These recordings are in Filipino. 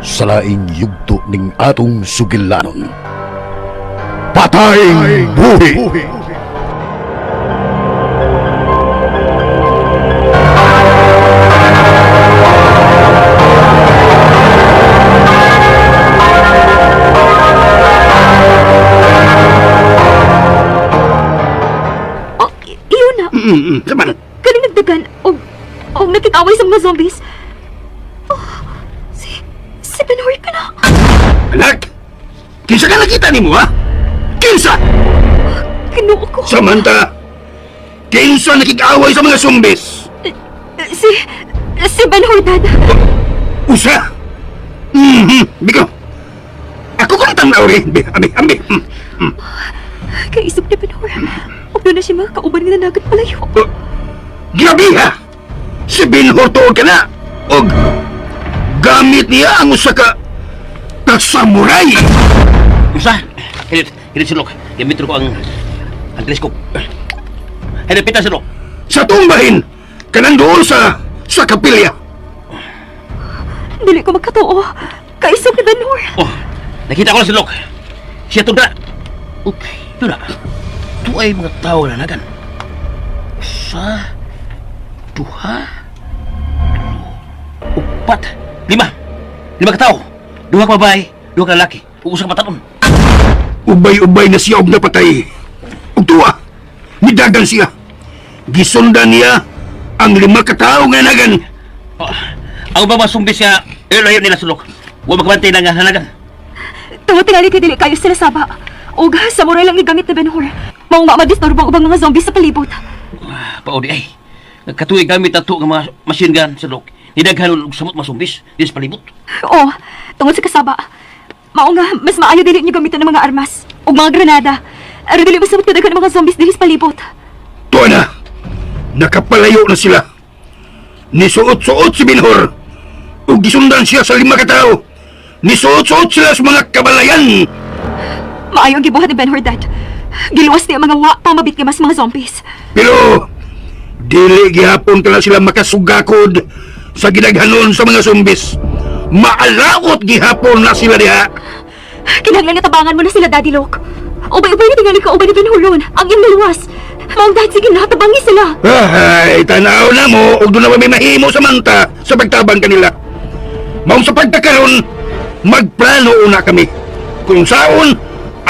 sa laing yugto ning atong sugilanon. Patayng buhi! Iyon na. Saman? Kaling nagdagan o nakitaway sa mga zombies. Si Benoy ka na. Anak! Kinsa ka nakita ni mo, ha? Kinsa! Kinuha ko. Samantha! Kinsa nakikaway sa mga zumbis? Si Benoy, Dad. Usa! Biko! Ako ko nang rin! Ambi! Kaisip ni Benoy. Huwag doon na siya mga kauban nga nanagat palayo. Grabe, ha? Si Binhor tuod ka na! Og gamit niya ang usa ka samurai! Usa? Hinit silok. Gamit ko ang teleskop. Hinit pita silok. Sa tumbahin! Kanang doon sa kapilya! Dili ko magkatuo. Kaisip ni Benoy. Oh, nakita ko na silok. Siya tunda. Okay, tunda. Ito ay mga tao na nagan. Usa, duha, upat, lima ka tao. Duha ka babae, duha ka lalaki, usa ka patanon. Ubay-ubay na siya og napatay. Ug tuwa, nidagan siya. Gisundan niya ang 5 ka tawo nga nagan. Oh, ang mga sumbis niya, ilayo nila sulok. Huwag makabantay na nga hanagan. Tungod tingali kay dili kayo sila saba. Og samurai lang ni gamit ni Benoy. Maong mamadisturbo ang ubang mga zombies sa palibot. Paudi ay. Katuig gamit ato ng mga machine gun sulok. Nidaghan og samot mga sumbis di sa palibot. Oo, tungod sa kasaba. Mao nga, mas maayo dili niyo gamitan ng mga armas ug mga granada. Aron dili masamot kadaghan ng mga zombies dili sa palibot. Tuwa na! Nakapalayo na sila. Nisuot-suot si Binhor. Ug gisundan siya sa 5 ka tawo. Nisuot-suot sila sa mga kabalayan. Maayo ang gibuhat ni Benoy, Dad. Giluwas niya ang mga wa pa mabitkimas mga zombies. Pero dili gihapon kala sila makasugakod sa gidaghanon sa mga zumbis. Maalawot gihapon na sila diha. Kinahanglan nga tabangan mo na sila, Daddy Lok. Ubay-ubay na tingali ka ubay ni Benoy ang iyong naluwas. Maong Dad, sige na, tabangi sila. Ay, tanaw na mo, ug doon na may mahimo sa manta sa pagtabang kanila. Maong sa pagtakaron, magplano una kami. Kung saon,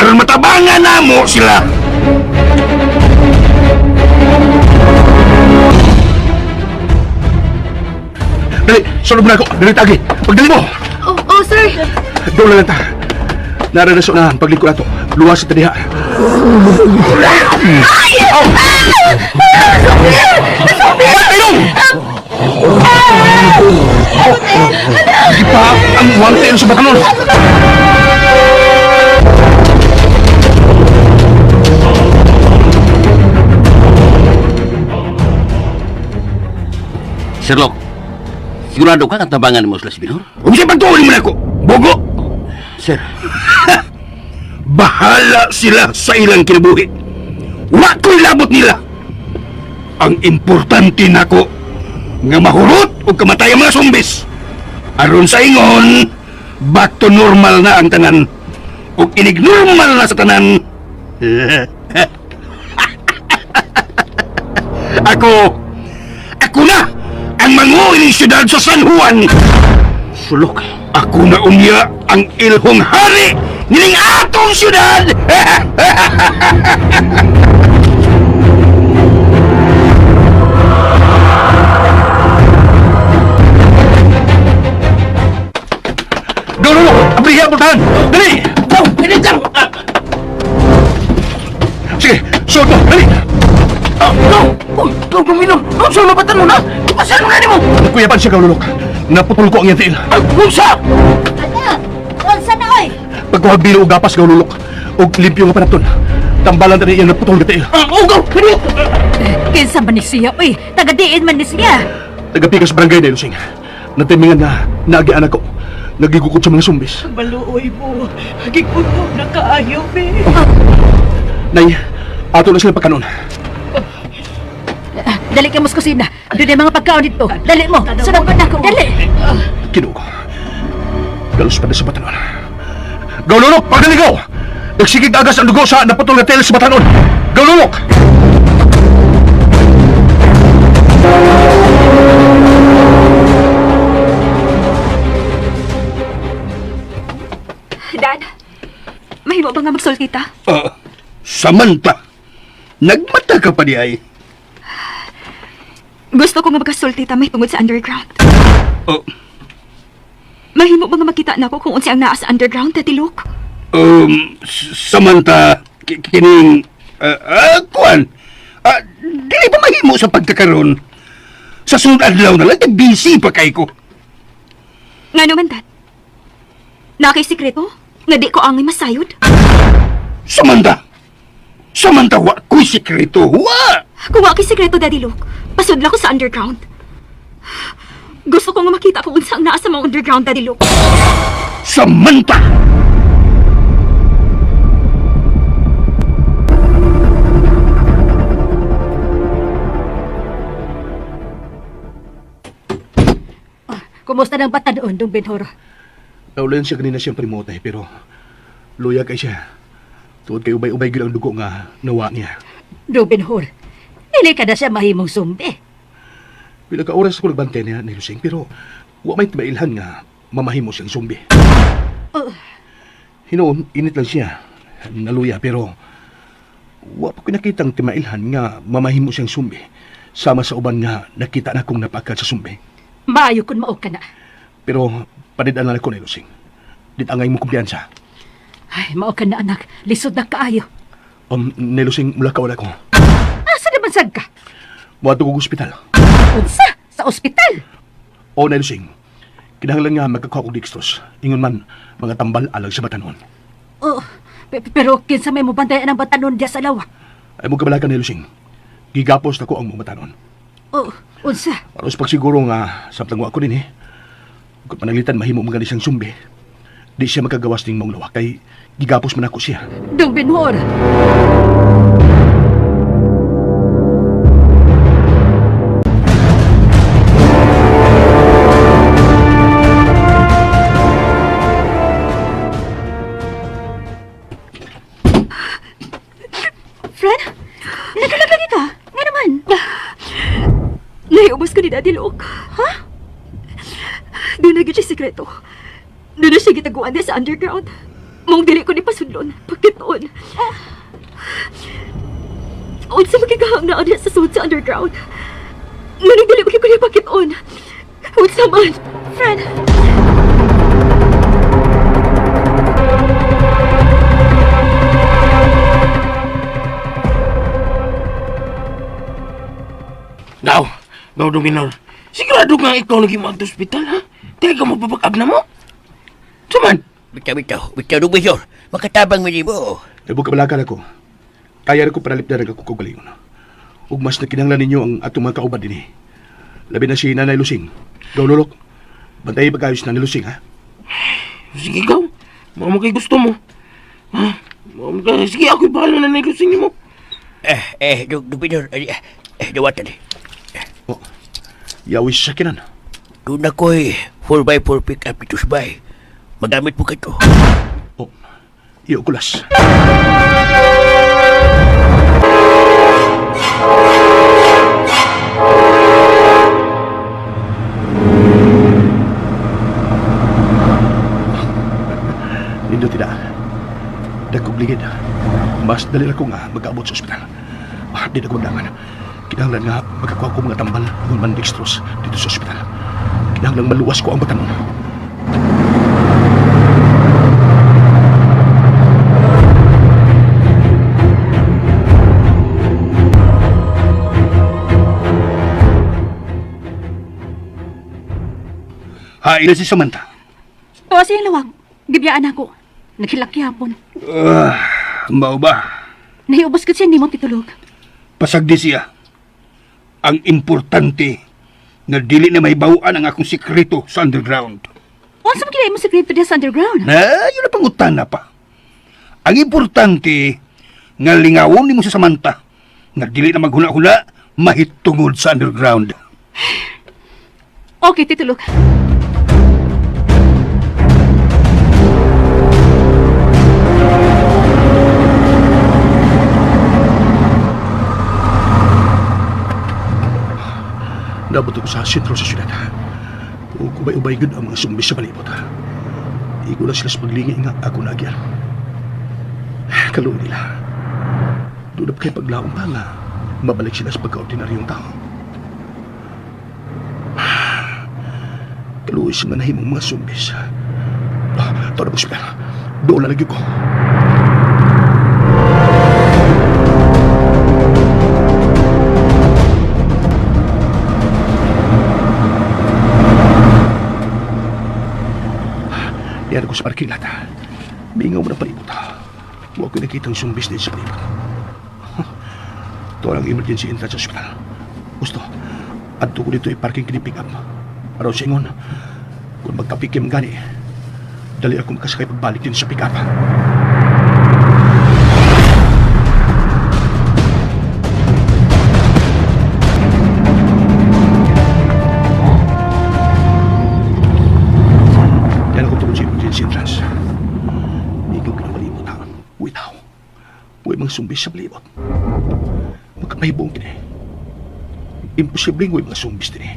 aron matabangan na mo sila. Dali, sunod na ako. Dali tagi. Pagdali mo. Oh, sir. Doon lang ta. Naranaso na ang paglingkod ato. Luwas sa tadiha. Di pa ang wangtin sa batanon. Sherlock, sigurado ka katabangan mo sila si Binhor? Huwag siya pagtuulin mo na ako. Bogo! Sir, Bahala sila sa ilang kinabuhi. Wa ko'y labot nila. Ang importante nako nga mahurot o kamatay ang mga zumbis. Aron sa ingon, back to normal na ang tanan. O inig-normal na sa tanan. Ako na ang manguil ng siyudad sa San Juan. sulok. Ako na unya ang ilhong hari nining atong siyudad. Dulu, abriya putahan. Dali. Oh, ini lang. Sige, suot mo. Dali. No! Uy, huwag mong minum! Ang sulubatan mo na! Ipasan mo na mo! Kuya pan siya kaululok. Naputol ko ang iyang tiil. Ang punsa! Ano? Unsa na oy? Pagkuhag bilo o gapas kaululok. O limpyo nga panapton. Tambalan tani iyang naputol ka tiil. Ang ugaw! Pino! Kinsa man ni siya oy? Tagadiin man ni siya. Tagapikas barangay na Lusing. Natimingan na naagian ako. Nagigukod sa mga zumbis. Maluoy mo. Gikunog na kaayo, be. Nay, ato na sila pagkanon. Dali ka mos kusina. Doon ay mga pagkaon dito. Dali mo. Sunod mo na ako. Dali. Kinuko. Galos pa na sa batanon. Gaululok, pagdaligaw! Nagsigig agas ang dugo sa naputol na tela sa batanon. Gaululok! Dad, mahimo ba nga magsultita? Samantha, nagmata ka pa di ay. Gusto ko nga magkasultita may tungod sa underground. Oh, Mahimo ba nga makita na ako kung unsi ang naa sa underground, Tati Luke? Samantha, kining, kuan, dili ba mahimo sa pagkakaroon? Sa sunod adlaw na lang, busy pa kay ko. Nga naman, Dad? Nakay sikreto? Nga di ko angay masayod? Samantha, wa ko'y sikreto, wa! Kung wakay sikreto, Daddy Luke, pasudla ko sa underground. Gusto ko nga makita kung unsa ang naa sa mga underground, Daddy Luke. Samantha! Kumusta ng bata doon, Dong Benhor? Naulan siya kanina siyang primotay, pero luya kay siya. Tuod kay ubay-ubay gila ang dugo nga nawa niya. Dong Benhor, hindi ka na siya mahimong sumbi. Pila ka oras ko nagbantay niya ni Lusing, pero wa may timailhan nga mamahimo siyang sumbi. Hinoon, init lang siya. Naluya, pero wa pa ko nakitang timailhan nga mamahimo siyang sumbi. Sama sa uban nga nakita na kong napakad sa sumbi. Maayo kung mao ka na. Pero panidaan na ko ni Lusing. Ditangay mo kumpiyansa. Ay, mao ka na anak. Lisod na kaayo. Ni Lusing, mula ka wala ko. Asa naman sad ka? Muadto ko ospital. Unsa? Sa ospital? O na Lusing, kinahanglan nga magkakuha kong dextrose. Ingon man, mga tambal alag sa batanon. Oh, pero kinsa may mubantayan ang batanon diya sa lawa? Ay mo kabalakan ni Lusing. Gigapos na ko ang mga batanon. Oh, unsa? Aros pagsiguro nga, samtang wa ko din eh. Kung panalitan mahimo mga siyang sumbi, di siya magkagawas ng mong lawa, kay gigapos man ako siya. Dong Benhor. Fred? Nagkalagagi ka? Nga naman. Naiubos ko ni Daddy Luke. Ha? Doon na siya sikreto. Doon na siya gitaguan sa underground. Mong dili ko ni pasudlon. Pagkitoon. Unsa magigahang na niya sa sud sa underground. Ngunit dili ko ni pagkitoon. Unsa man. Fred. Gaw, Dong Benhor. Sigurado nga ikaw lagi mag-hospital, ha? Di ka mapapag-up na mo? Saman? Bitaw, Dong Benhor. Makatabang mo mo. Ay mo kabalakan ako. Kaya rin ko panalip na nagkakukugaliyon. Ug mas nakinanglan ninyo ang atong mga kaubad din eh. Labi na si Nanay Lusing. Gaw lulok. Bantayin pag-ayos na ni Lusing, ha? Sige, gaw. Mga kay gusto mo. Ha? Sige, ako'y bahala na nailusing mo. Dong Benhor. Dawatan eh. Oh, yawis sa kinan. Doon ako'y 4x4 pick-up dito sa bahay. Magamit mo ka ito. Oh, iyo kulas. Nindo tidak. Dagkog ligid. Mas dali ako nga mag-abot sa ospital. Di na kumagdangan. Kinahanglan nga magkakuha ko mga tambal ng mandextrose dito sa ospital. Kinahanglan maluwas ko ang batanon. Ina si Samantha. O siyang lawag. Gibiyaan ako. Naghilakyapon. Mao ba? Nahiubos ka siya, hindi mo titulog. Pasagdi siya. Ang importante nga dili na mahibawaan ang akong sikreto sa underground. Onsa mo kinay mo sekreto diya sa underground? Yun na pangutan na pa. Ang importante nga lingawon ni mo sa Samantha nga dili na maghuna-huna mahitungod sa underground. Okay, titulog. Nabot ako sa sentro sa syudad. Ubay-ubay gud ang mga sumbis sa palibot. Igo lang sila sa paglingi nga ako nagyan. Kaluoy nila. Doon na kay paglaong pa nga mabalik sila sa pagka-ordinaryong tao. Kaluoy sa manahimong mga sumbis. Tawag na ko siya. Doon lalagyan ko. Diyan ako sa parking lot. Bingaw mo na palibot. Huwag ko nakitang sumbis din sa palibot. Ito ang emergency entrance sa hospital. Gusto, adto ko dito i-parking kini-pick up. Araw sa ingon, kung magkapikim gani, dali ako makasakay pagbalik din sa pick up. Yan ako tungkol sa emergency entrance. Ikaw pinapalibot ha. Uy tao. Uy mga sumbis sa palibot. Magkapahibong kini. Imposibleng uy mga sumbis din eh.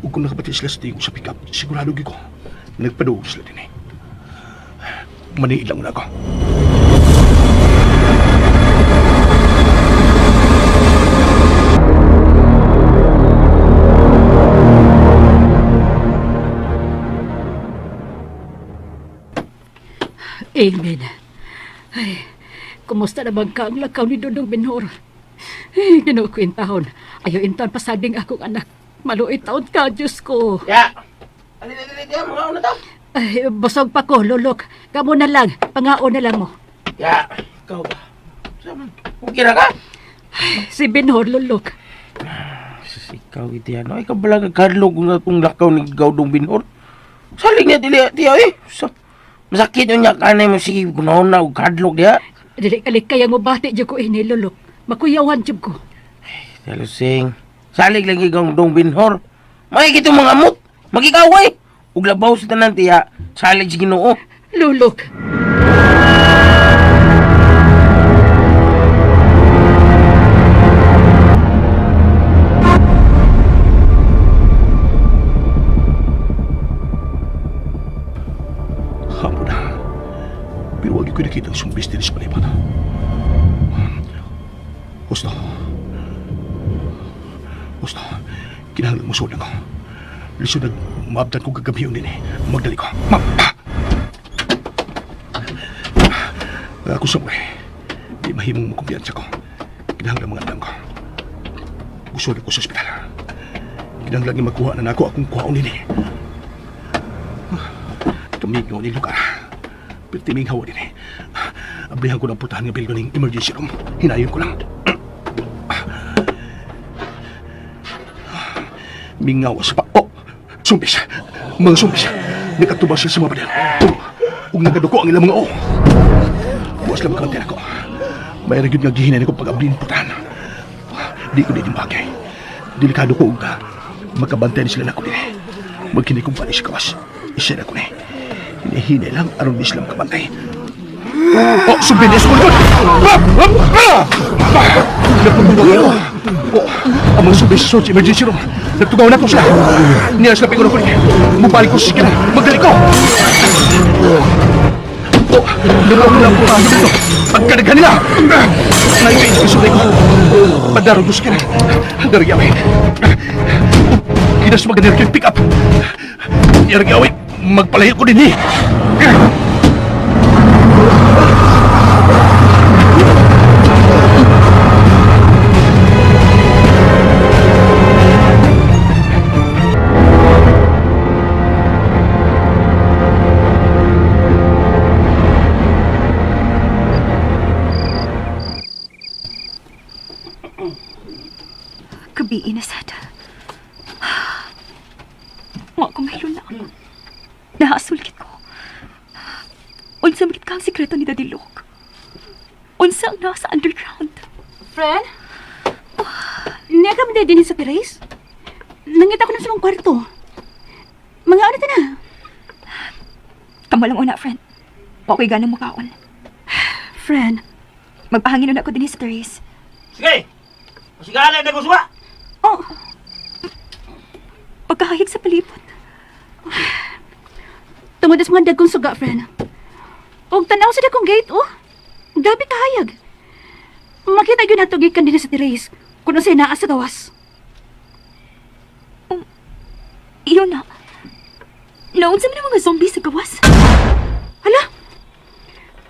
Huwag kung nakapatid sila sa tingin ko sa pick-up, sigurado ko nagpaduog sila din eh. Maniid lang muna ako. Amen. Ay, kumusta naman ka ang lakaw ni Dodong Binhor? Ay, ginukwintahon. Ayaw intan pasading akong anak. Maluit taon ka, Diyos ko. Ya! Ali, mga una tao. Ay, busog pa ko, Lulok. Kamu na lang, pangaon na lang mo. Ya! Ikaw ba? Okay na ka? Si Binhor, Lulok. Ikaw iti ano? Ikaw bala nagkadlog na itong lakaw ni Gaudong Binhor? Saling niya tiya eh. Masakit yun niya kanay mo sige kunahon na og kadlog diya. Dili-kalik kaya mo bati dyan ko ini, Lulok. Makuyawan dyan ko. Talusing. Salig lagi kang Dong Binhor. Makikita mga amot. Magikaway. Ug labaw sa tanan tiya. Salig si Ginoo. Lulok. Hamo na. Pero huwag ko nakita ang sumbis din sa palibot. Gusto, kinahanglan mo sunan ko. Lisod na maabdan ko gagabiyon din eh. Magdali ko. Ako sa mga di mahimong makumpiyansa ko. Kinahanglan mga alam ko. Gusto na ko sa ospital. Kinahanglan yung magkuha na ako akong kuhaon din eh. Tumingaw ni lugar. Pero timinghaw din eh. Ablihan ko ng putahan ng bilgo ng emergency room. Hinayon ko lang. Mingawa sa pa... Oh! Sumbis! Mga sumbis! Nagkatubas sila sa mga badyan. Kung nagaduko ang ilang mga o. Buwas lang kamantin ako. Mayroon yun nga gihinay ko pag-ablin putahan. Di ko din bagay. Delikado ko ka. Magkabantay sila na ako din eh. Magkinay kong panis sa kawas. Isa na ko na eh. Hinahinay lang aron di sila makabantay. Oh! Sumbis! Napagbuwag ako. Oh! Ang mga sumbis sa emergency room. Nagtugaw na ko sila. Nilas na pingunan ko niya. Mubalik ko sa sikina. Magdali ko! Oh! Nabaw ko lang po ang dito. Pagkadaghan nila! Naibigay ko sa ko. Padarong ko sa sikina. Darigyawi. Kinas magalir ko yung pick-up. Darigyawi. Magpalayo ko din eh. Kabiin na sad. Wa ko ngayon na. Nahasulikit ko. Unsa magit ka ang sikreto ni Dadilok? Unsa ang nasa underground? Friend? Niya ka ba din sa Terrace? Nangita ko na sa mong kwarto. Mga ano na? Kamo lang una, friend. Wa ko'y ganang mukaon. Friend, magpahangin na ako din sa Terrace. Sige! Masigala na ko suwa! Oh, pagkahayag sa palibot. Tungod sa mga dagkong suga, friend. Og tanaw sa dakong gate, oh. Gabi kahayag. Makita yun nato gikan din sa Therese kung ano sa'y naa sa gawas. Iyon na. Naunsa man ang mga zombie sa gawas. Hala?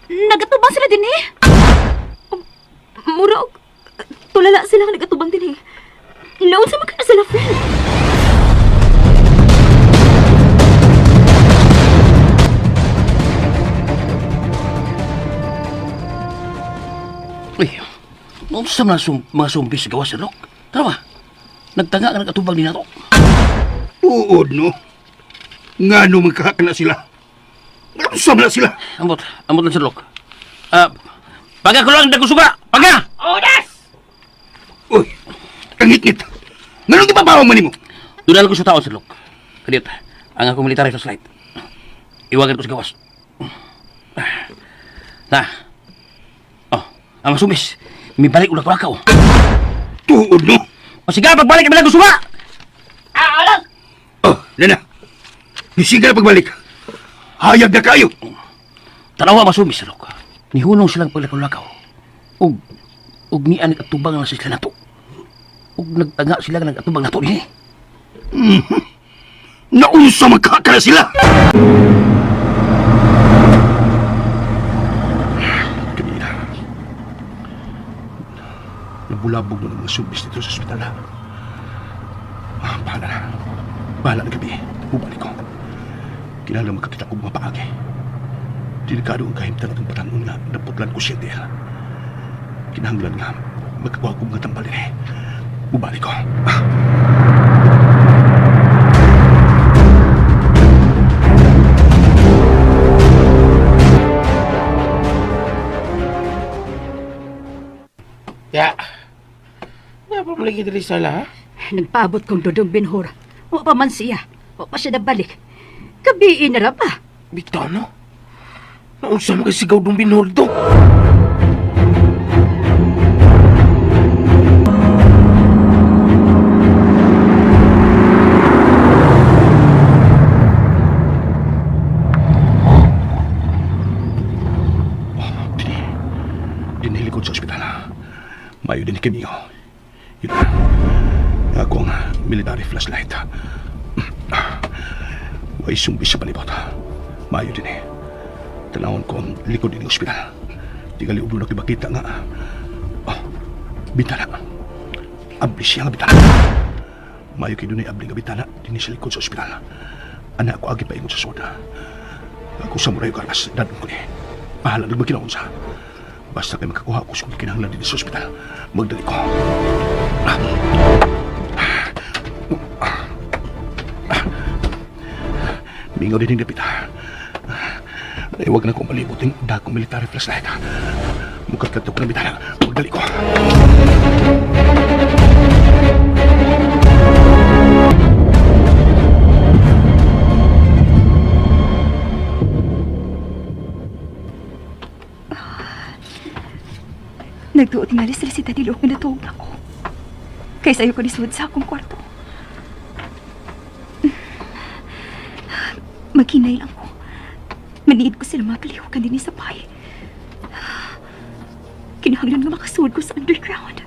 Nagatubang sila din eh. Mura og tulala sila nga nagatubang din eh. Naunsa man ka na sila, friend. Uy, noon sa mga zombies sa gawas sa Lok. Tara ba? Nagtanga ka nagkatubang din nato. Uod, no? Nga no magkaka na sila. Naunsa man na sila. Ambot lang sa Lok. Paga ko lang dagko suga. Paga! Uy, ang ngit-ngit. Nga nung ipapawa man mo? Dunal ko sa tao sa Lok. Kadiyot, ang akong military flashlight. Iwagan ko sa gawas. Na. Oh, ang mga zombies. May balik ulang kulakaw. Tuod, no? O sige, pagbalik kami lang ko suga! Oh, Lana. Isiga na pagbalik. Hayag na kayo. Tanawa mga zombies sa Lok. Nihunong silang paglakulakaw. Og nian nagkatubang na sila nato. Og nagtanga sila nga nagkatubang nato din eh. Naunsa magkaka na sila. Kanina. Nabulabog mo ng mga zombies dito sa ospital na. Bahala na. Bahala na gabi. Bubalik ko. Kailangan magkakita ko mga paagi. Delikado ang kahimtan atong patanon nga naputlan ko siya dihal. Kinahanglan nga magkakuha ko mga tambal eh. Bubalik ko. Ya. Nga pa malagi diri sala, ha? Nagpaabot kong Dodong Benhur. O pa man siya. O pa siya nabalik. Kabiin na ra pa. Bitaw, no? Naunsa mo kasi sigaw dong binoldo. Dinihilikod sa ospital. Mayo din kami ko. Yun na. Ako ang military flashlight. May sumbi sa palibot. Mayo din eh. Tanawon ko ang likod din ng ospital. Tigali ulo na kibakita nga. Bintana. Abli siya nga bintana. Mayo kayo doon ay abli nga bintana. Dini sa likod sa ospital. Anak ko agi pa ingon sa soda. Ako sa murayo karas. Dadong ko ni. Pahala nagmakinaon sa. Basta kayo makakuha ko sa kinahanglan din sa ospital. Magdali ko. Mingaw din yung dapita. Huwag na kong malibuting dakong military flashlight. Mukat-katok ng bitana. Magdali ko. Nagtuot nga sila si Tati Lok na natuog ako. Kaysa ayaw ko nisud sa akong kwarto. Maghinay lang ko. Maniid ko sila mga kalihukan din sa bahay. Kinahanglan nga makasuod ko sa underground.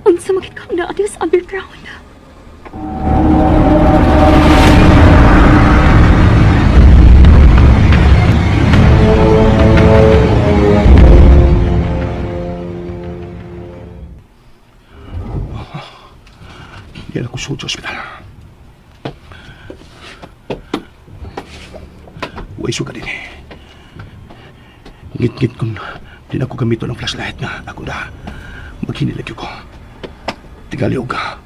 Unsa magit kang naati sa underground. Yan ako suod sa ospital. Huwag suga din eh. Ngit-ngit kung din ako gamito ng flashlight nga ako na maghinilagyo ko. Tigali ka.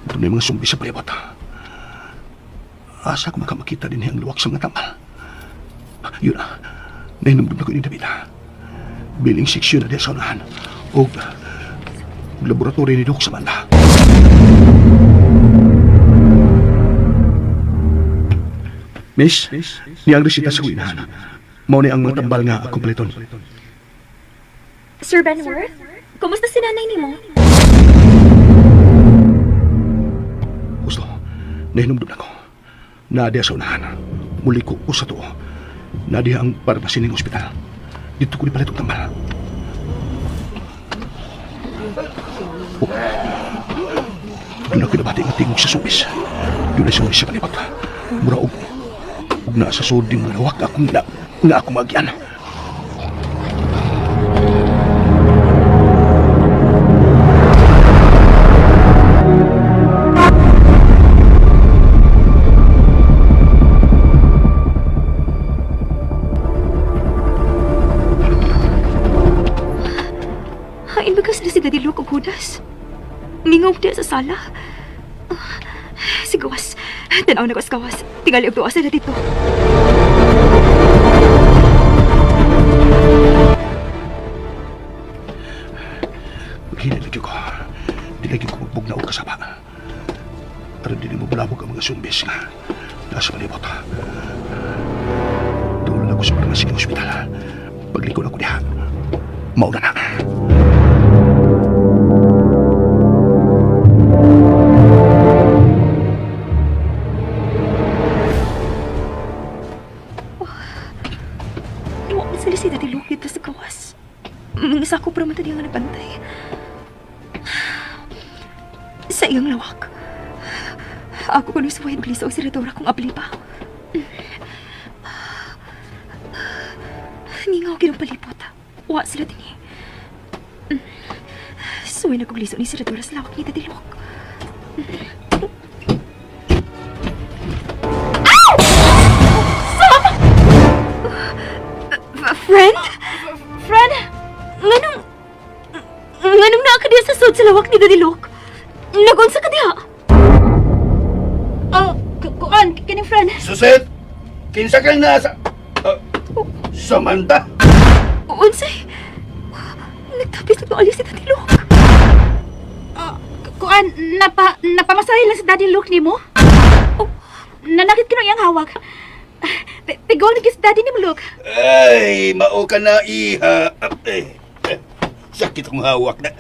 Doon na yung mga zombies sa palibot. Asa ko makamakita din ang luwak sa mga tamal. Yun na. Nahinumdum na ko yung Davida. Biling seksyon na diya sa unahan. O laboratory ni Doc sa banda. Miss, niyang resita sa winahan. Mao ni ang mga tambal nga kompleton. Sir Benworth, kumusta si nanay ni mo? Nahinumdum ako. Nadiya sa unahan. Muli ko sa tuo. Nadiya ang parmasi ng ospital. Dito ko di pala itong tambal. Doon ako nabati ng tingog sa subis. Doon ay sumis sa kalipat. Mura og nasa suding malawak akong nga ako magyan. Hain bagas na si Daddy Luke og Judas. Mingaw dia sa sala. Si gawas. Tanaw na ko sa gawas. Tingali og tuwa sila dito. Hinalagyo ko. Dilagyo ko magbugnaw ka sa baka. Para di mo bulabog ang mga sumbis nga. Nasa malibot. Tulad ako sa parmasi ng ospital. Paglikod ako diha. Mauna na. Sila si Daddy Luke dito sa gawas. Mga sako para matadi nga nabantay. Sa iyang lawak. Ako kuno sa wayan biliso si Redora kung abli pa. Ningaw kinong palipot. Wa sila din eh. Suway na kugliso ni si Redora sa lawak ni Daddy Luke. Friend? Friend? Nganong naa ka diya sa sud sa lawak ni Daddy Luke? Nagunsa ka diya? Kuan, kining friend. Suset! Kinsa kang nasa... Samantha! Unsay? Nagtapis na alis si Daddy Luke. Kuan, napamasahe lang sa Daddy Luke ni mo? Nanakit ka na iyang hawak. Tigol na kis Daddy ni mo, Luke. Ay, mao ka na, iha. Sakit ang hawak na.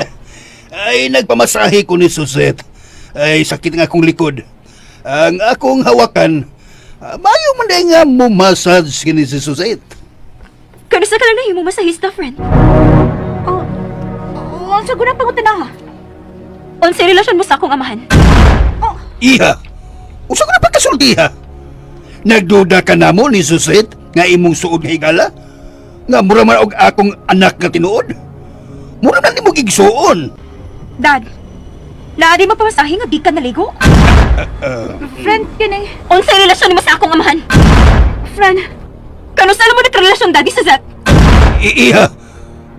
Ay, nagpamasahe ko ni Suset. Ay, sakit nga akong likod. Ang akong hawakan, mayo man na nga mumasage kini si Suset. Kano sa ka lang na yung masahista, friend? Unsa guna pangutan na? Unsay relasyon mo sa akong amahan? Iha, usa ko na pagkasultiha. Nagduda ka na mo ni Suset nga imong suod nga higala? Nga mura man og akong anak nga tinuod? Mura man di mo gigsuon. Dad, naadi mo pamasahe nga di ka naligo? Friend, kining... Unsay relasyon mo sa akong amahan? Friend, Kano sa mo nagrelasyon, Daddy, sa Zat?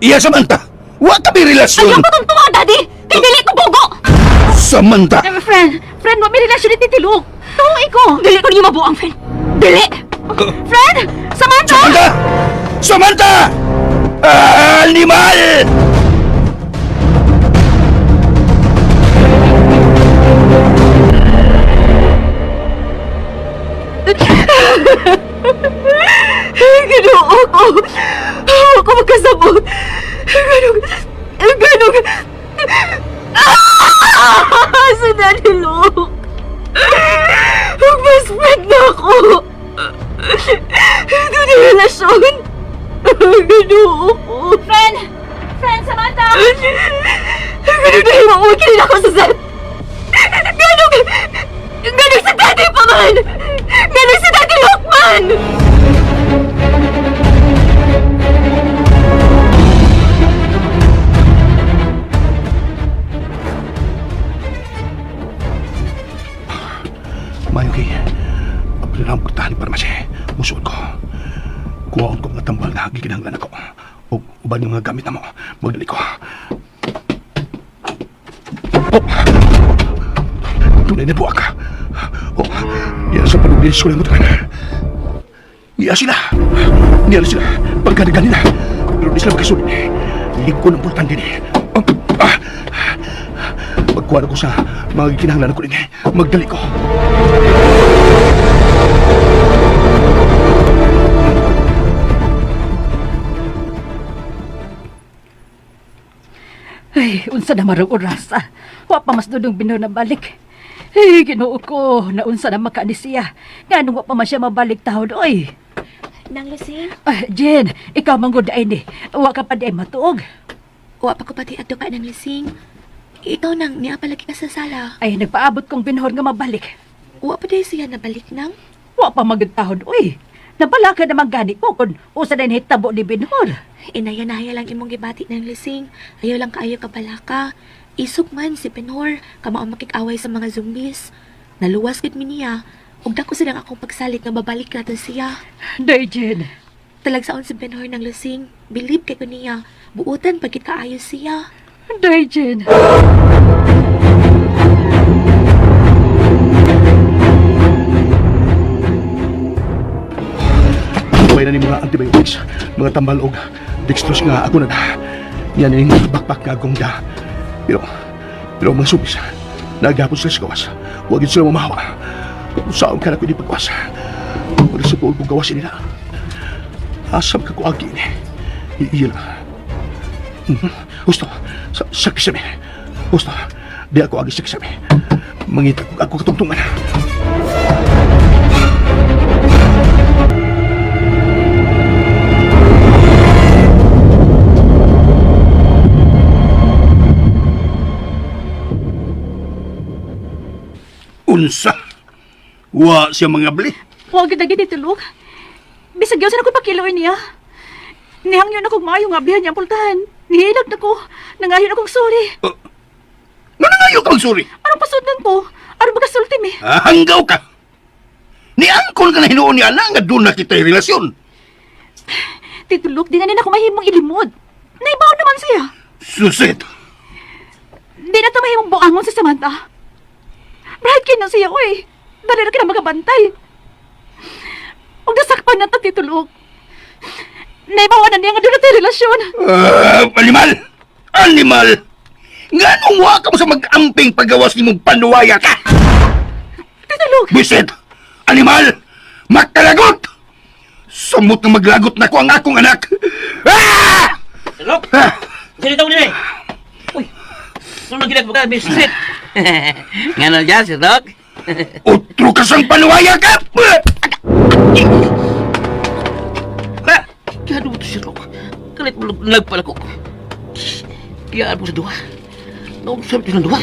Iya Samantha. Wa kami relasyon. Ayaw ko tong tuwa, Daddy! Kay dili ko bugo! Samantha. friend, wa mi relasyon ni Titi Luke. Tuoy ko. Dili ko niyo mabuang, friend. Dili! Friend, Samantha! Samantha! Samantha! Animal! Ginoo ko! Ako magkasabot! Ganong... Si Daddy Luke! Ang best friend na ako! Ito na relasyon! Ginoo ko! Friend, Samantha! Ganong dahil mamukilin ako sa Zed! Ganong si Daddy pa man! Ganong si Daddy Luke man! Mayuki, ang lang pagtahan ni Parmasi. Musuot ko. Kuhaon ko mga tambal na gikinahanglan ako. O uban yung mga gamit na mo. Magdali ko. Oh! Tunay na buwak. Oh, yan sa panubilis ko lang mo tanan. Niya sila. Pagkadagan nila. Pero di sila magkasunod. Lingko ng pultan din eh. Magkuha ko sa mga gikinahanglan ko din eh. Magdali ko. Ay, unsa na marang orasa. Wa pa mas dudong binaw na balik. Ginoo ko, naunsa na makaani siya. Nga nung wa pa man siya mabalik taon, oy. Nang Lusing, Jen, ikaw manggod ay ni. Wa ka pa di ay matuog. wa pa ko pati ato ka Nang Lusing. Ikaw nang niya palagi ka sa sala. Ay, nagpaabot kong binhor nga mabalik. Wa pa di siya nabalik nang. Wa pa magtahod, uy. Nabala ka naman gani ko kung usa na hitabo ni binhor. Inaya-naya lang imong gibati Nang Lusing. Ayaw lang kaayo ka balaka. Isok man si Penhor, kamao makik-away sa mga zombies. Naluwas gid mi niya. Ug dako silang akong pagsalit nga babalik nato siya. Day, Jen. Talagsaon si Penhor Nang Lusing. Believe kay ko niya. Buutan pagkit kaayo siya. Day, Jen. May na ni mga antibiotics, mga tambal og dextrose nga ako na da. Yan yung bakpak nga akong da. Pero mga subis, nagapon sila sa gawas. Huwag yun sila mamahawa. Saan ka na ko di pagkawas. Pag sa tuol kong gawasin nila. Asam ka ko agi ni. Iyan na. Gusto, sa kisame. Gusto, di ako agi sa kisame. Mangita ko ako katungtungan. Unsa? Wa siya mga bli. Huwag kita ginitulog. Bisag yaw sa ako pakiloy niya. Nihangyo na kong maayo nga bihan niya ang pultahan. Nihilag na ko. Nangayon akong sorry. Nanangayo kang suri. Anong pasundan ko? Ano ba kasulti mi? Hanggaw ka. Niangkol ka na hinuon niya na nga doon na kita'y relasyon. Titulog, di na nila ako mahimong ilimod. Naibaw naman siya. Susit. Di na ito mahimong buangon sa Samantha. Bright kayo na siya, uy. Dali na ka na magabantay. Huwag nasakpan na ito, titulog. Naibawan na niya nga doon na tayo relasyon. Animal! Animal! Nga nung wa ka mo sa mag-amping paggawas ni mong panuwaya ka! Titulog. Bisit! Animal! Makalagot! Samot na maglagot na ko ang akong anak! Ah! Lok! Sino taon nila eh? Uy! Ano nang ginagawa ka, Miss Sid? Nga na dyan, si Doc? Utro ka sang panuwaya ka! Ba! Kaya mo ito si Doc. Kalit mo nagpalako. Kaya mo sa duwa. Nausap ito ng duwa.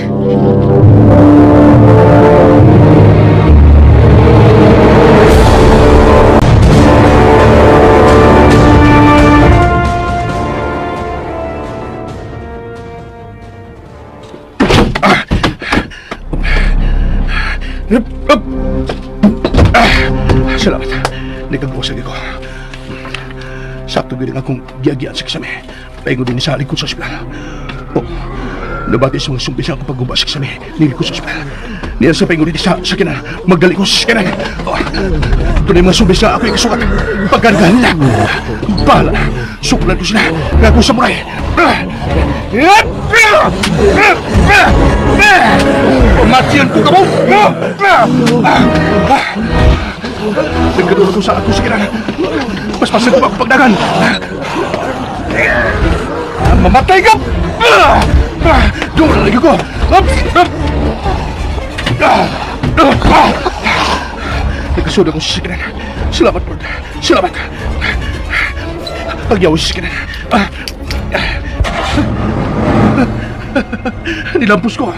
Salamat. Nagkagwasag ako. Sakto gini akong giagian sa kisame. Paingo din sa likod sa ospital. Nabati sa mga sumbisa akong pagguba sa kisame. Nilikod sa ospital. Niyan sa paingo din sa kinan. Magdali ko sa kinan. Doon yung mga sumbisa ako yung kasukat. Pagkargahan nila. Bahala. Sukulan ko sila. Gago sa muray. Pamatiyan ko ka mo! Nagkadulog ko sa ako sa kinan. Paspasan ko ba ako pagdagan? Mamatay ka! Doon na lagi ko! Nagkasunod ako sa sikinan. Salamat, Lord. Salamat. Pagyaw sa sikinan. Nilampos ko.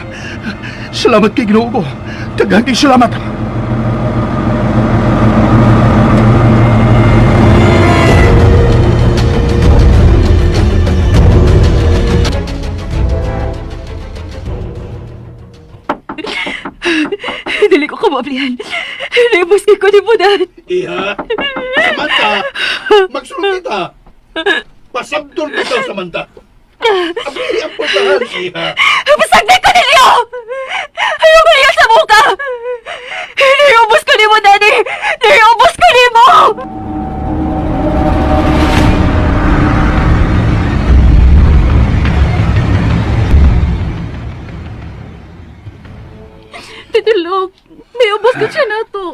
Salamat kay Ginoo ko. Daghang salamat. Dili ko kamablihan. Naibus ko ni Budan. Iha, Samantha, magsulong kita. Pasabdol kita, Samantha. Abili ang putahan, Iha. Pasagday ko niliyo! Ayaw ko niya sa muka! Naiubos ko ni mo, Daddy! Naiubos ko ni mo! Titulog, naiubos ko siya na to.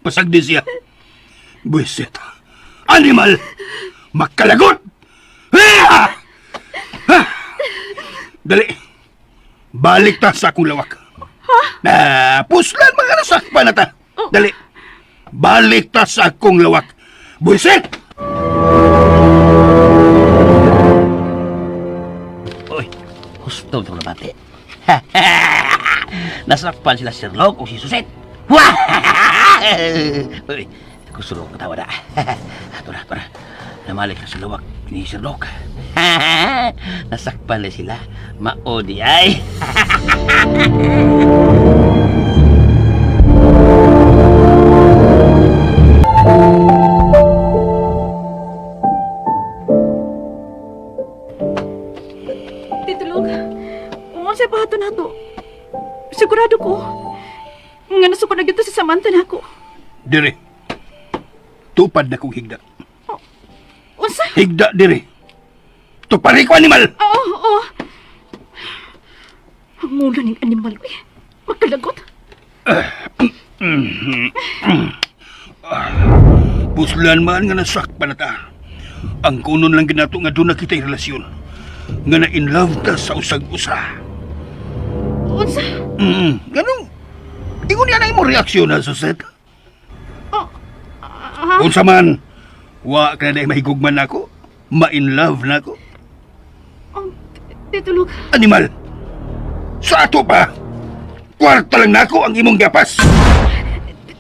Pasag din siya. Buisit. Animal! Makalagot! Dali! Balik ta sa akong lawak. Na, puslan mga nasakpan na ta. Dali. Balik ta sa akong lawak. Buisit! Uy, gusto ito na bate. Nasakpan sila si Sherlock o si Suset. Uy, gusto ko katawa na. Ito na. Namalik na sa lawak ni Sherlock. Nasakpan na sila. Maodi ay. Titulog. Ungon sa pahato na to. Sigurado ko. Nga nasuko na gito si Samantha na ako. Dire. Tupad na kong higda. Unsa? Higda, dire. Tupari ko, animal! Oo. Ang mula ng animal ko eh. Magkalagot. Puslan man nga nasakpan na ta. Ang kunon lang ginato nga doon na kita'y relasyon. Nga na in love ta sa usag-usa. Unsa? Ganun. Ingon yan ay mo reaksyon na, Suset. Ha? Unsa man, wa ka na mahigugman na ako. Ma-in love na ako. Titulog. Animal! Sa ato pa! Kwarta lang na ako ang imong gapas!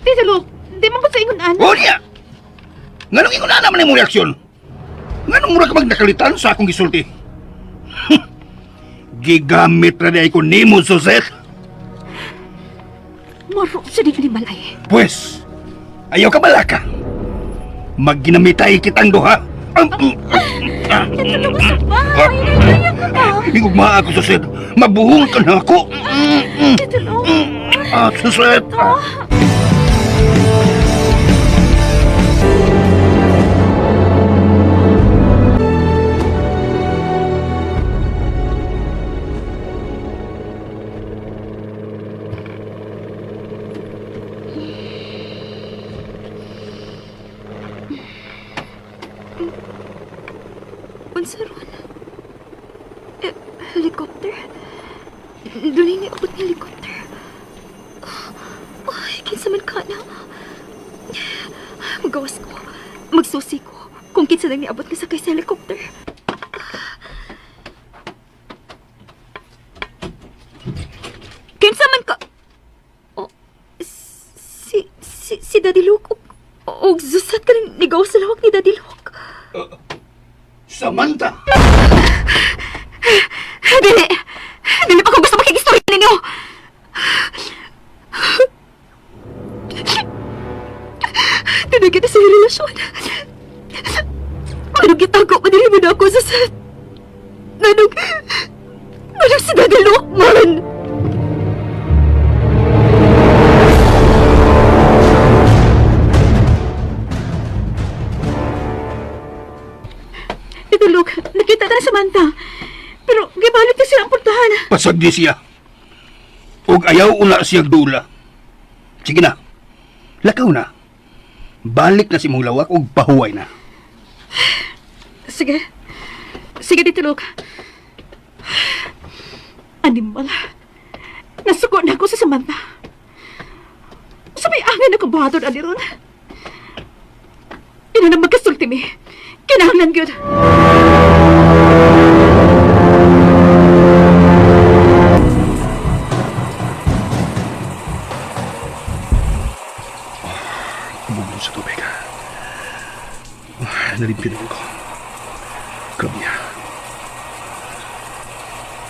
Titulog. Di man ba sa ingon O niya! Nganong ingon na naman imong reaksyon? Nganong mura ka magnakalitan sa akong gisulti? Gigamit na di ko nimo, Suset! Maro sa di animal ay. Pwes, ayaw ka balaka. Magginamitay kitang duha. Titulog sa bahay. Inaya ko ba? Higugma ako, Suset. Mabuhong ka na ako. Titulog. Suset. Unsa ron? Helicopter? Duli ni abot ni helicopter. Ay, kinsa man ka na. Magawas ko. Magsusi ko. Kung kinsa nang niabot ka sakay sa helicopter. Kinsa man ka... Oh, si Daddy Luke. O zusat ka rin nigaw sa lawak ni Daddy Luke. Samantha! Dili! Dili pa ko gusto makigistorya ninyo! Tinag kita sa relasyon. Anong gitago pa nila mo na ako sa set? Anong si Daddy Lokman? Titulog. Nakita ta na Samantha. Pero gibalik na siya ang portahan. Pasagdi siya. Ug ayaw una siyag dula. Sige na. Lakaw na. Balik na si mong lawak ug pahuway na. Sige. Sige, Titulog. Animal. Nasuko na ako sa Samantha. Sabay angin ako buhaton ani ron. Ina na magkasulti mi. Kinahanglan gyud. Bumulong sa tubig. Nalimpyunan ko. Grabiha.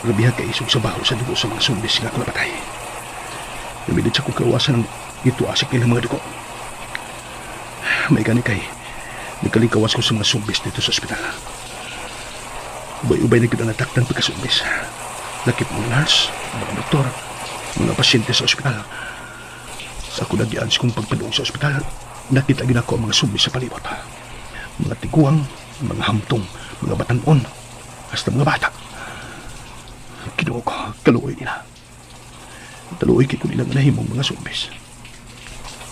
Grabiha kay isog sa baho sa dugo sa mga sumbis nga ako napatay. Nabilid sa kong kawasan ng ito asik nilang mga dugo. May gani kay nagkalikawas ko sa mga sumbis dito sa ospital. Ubay-ubay na nataktan pagkasumbis. Lakip mga nurse, mga doktor, mga pasyente sa ospital. Sa ako nagyaan kong pagpadoong sa ospital, nakita gina ko ang mga sumbis sa palibot. Mga tiguang, mga hamtong, mga batanon, hasta mga bata. Kinuha ko, kaluoy nila. Taluoy ko nilang nahimong mga sumbis.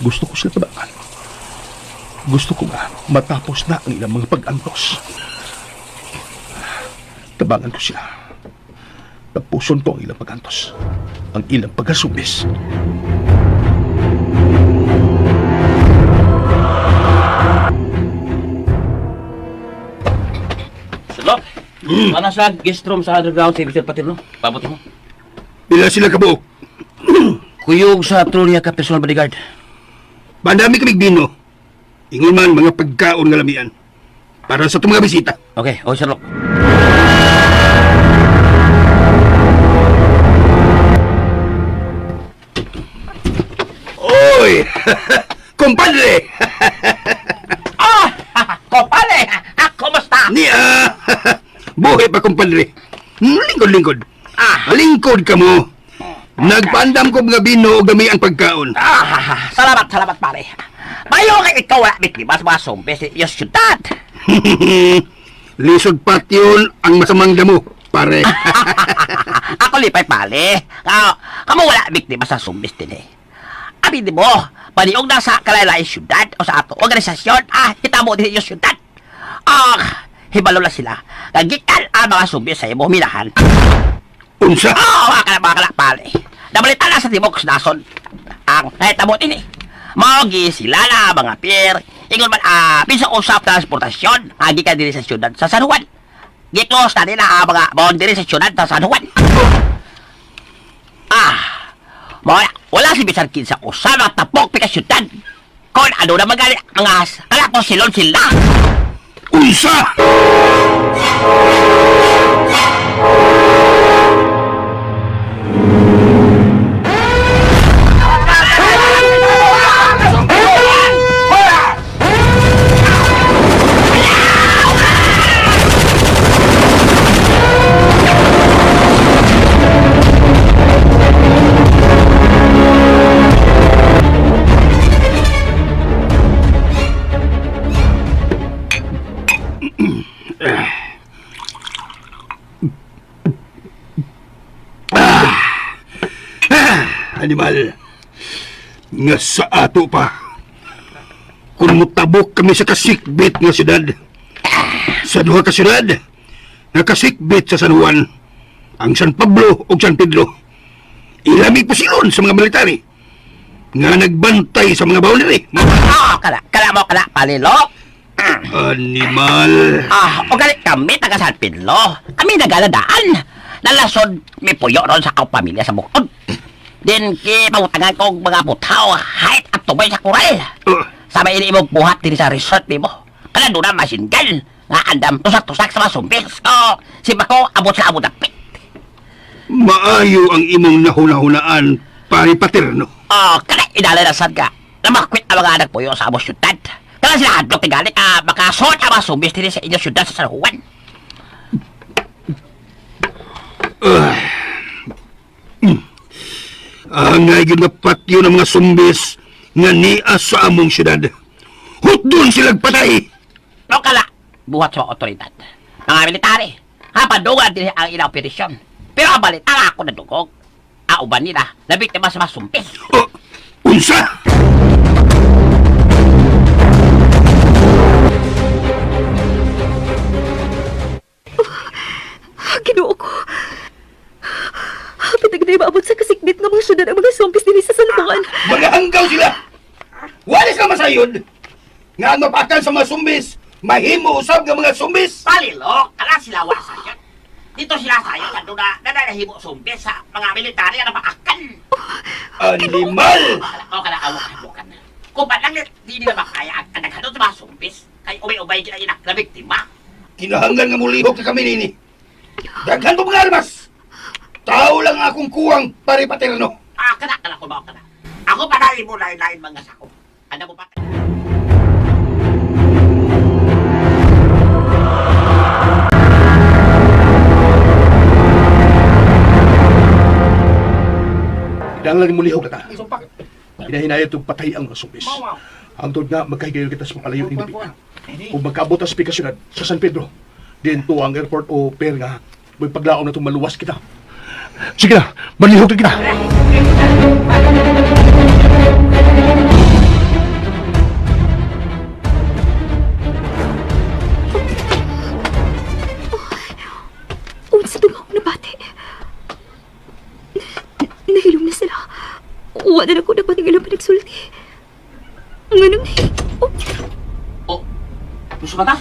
Gusto ko sila tabangan. Gusto ko nga matapos na ang ilang mga pag-antos. Tabangan ko sila. Tapuson ko ang ilang pagantos. Ang ilang pagkasumbis. Sudlok, mana sa guest room sa underground si Mr. Paterno? Pabuti mo. Bila sila kabuok. Kuyog sa trolya ka personal bodyguard. Bandami kami bino. Ingon man mga pagkaon nga lamian. Para sa itong mga bisita. Okay, Sherlock. Oy! Kompadre! Kopale! Kumusta? Niya! Buhay pa, kompadre. Lingkod-lingkod. Lingkod ka mo. Nagpandam ko mga bino o gami ang pagkaon. Salamat pare. Bayo kay ikaw wala biktima sa mga zombies sa iyong syudad. Lisod pat yun ang masamang damo, pare. Ako lipay pale. Kamu wala biktima sa zombies din eh. Abi di mo, paniog na sa kalaylay syudad o sa ato organisasyon, hitamo din iyong syudad. Hibalo na sila. Kagikan ang mga zombies sa imo minahan. Unsa? Mga pale. Nabalita na sa Timog Nason. Ang hitamo din eh. Magi sila na mga pier. Ingon man, bisa usap transportasyon. Gikan diri sa syudad sa San Juan. Giklos na nila mga boundary sa syudad sa San Juan. Wala si Bisan Kinsa usama tapok pika syudad. Kung ano na magali mga kalapos silon sila. Unsa? Animal, nga sa ato pa. Kung mutabok kami sa kasikbit nga siyudad. Sa duha ka siyudad, nga kasikbit sa San Juan, ang San Pablo o San Pedro. Ilamig pa silon sa mga military nga nagbantay sa mga boundary. Kala palilok. Animal. O galit kami taga San Pedro. Kami nagaladaan. Nalasod, may puyo ron sa akong pamilya sa bukod. Din ki pangutangan kong mga butaw, height at tubay sa kural. Sabay ini mo buhat diri sa resort mo. Kala doon na masingal. Nga andam tusak-tusak sa mga sumbis. Si Bako abot sa abot dapit. Maayo ang imong nahunahunaan, pare Paterno. Kala idalalasan ka. Namakwit ang mga anak puyo sa among syudad. Kala sila hadlok ni galit makasot ang mga sumbis diri sa inyong syudad sa San Juan. Angay yun nga patyo ng mga sumbis nga nias sa among syudad. Hutdon silang patay! Kala, buhat sa mga otoridad. Mga military, padugan din ang ilang operasyon. Pero ang balita nga ako nadugog. Uban nila, nabiktima sa mga sumpis. Unsa? Ginoo ko. Pitag na maabot sa kasikbit nga mga syudad ang mga zombis din sa San Juan. Mga hanggaw sila! Walis ka masayod! Nga ang mapakan sa mga sumbis, mahimo usab ng mga sumbis! Palilok, kala sila wasa yan. Dito sila sayo sa doon na nanahimo sumbis sa mga military na makakan. Animal! Kala awak-awakan. Kung ba lang di nila makaya ang naghanod sa mga sumbis, kay ubay-ubay kinayinak na biktima. Kinahanglan nga mulihok na kami nini. Daghan po mga armas! Tao lang akong kuwang, pare Paterno. Kala ko ba kana? Ako pa na mo lain-lain mga sako. Ano mo pa? Kinahanglan mo lihok na ta. Hinahinayad itong patay ang mga sumbis. Ang tod nga, magkahigayon kita sa makalayo ng bibig. Kung magkaabot ang spikasyonad sa San Pedro, din to ang airport o pier nga, may paglaon na itong maluwas kita. Sige na, manlihok na kita. Unsa ba ako nabati? Wala na ako nagpatingilan pa nagsulti. Nganong ni? Oh, gusto ba ka?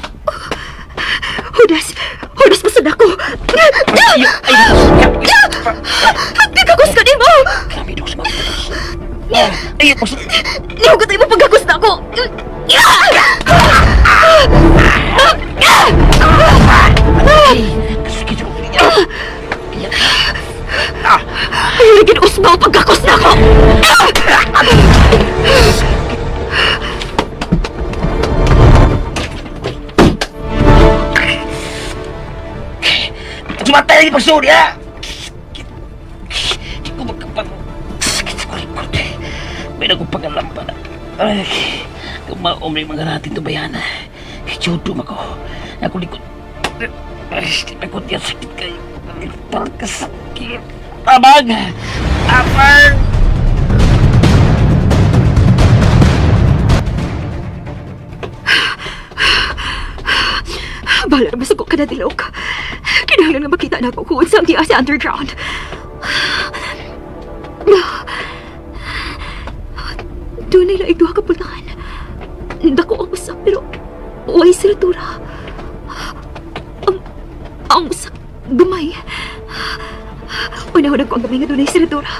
Hudas! Hudas mo sa dako! Pagkakos ka din mo! Grabe, dos mo. Ay, gusto. Nihugot mo pagkakos na ako! Sakit ko. Ay, ginuos mo pagkakos na ako! Sumatay lagi pagsuri, ha? Di ko magkapag... Sakit sa kurikot. May nagupagalam pa na. Ay, kumaom na yung mga natin to bayan. Jodom ako. Ako likod. Ay, ako diyan sakit kayo. Parang kasakit. Abang! Abang! Bala na masagok ka na dilog. Kinahanglan nga makita na ako kung saan diya sa underground. Doon nila ito ka pulahan. Dako ang usak pero way siratura. Ang usak gamay. Una-una ko ang gamay nga doon ay siratura.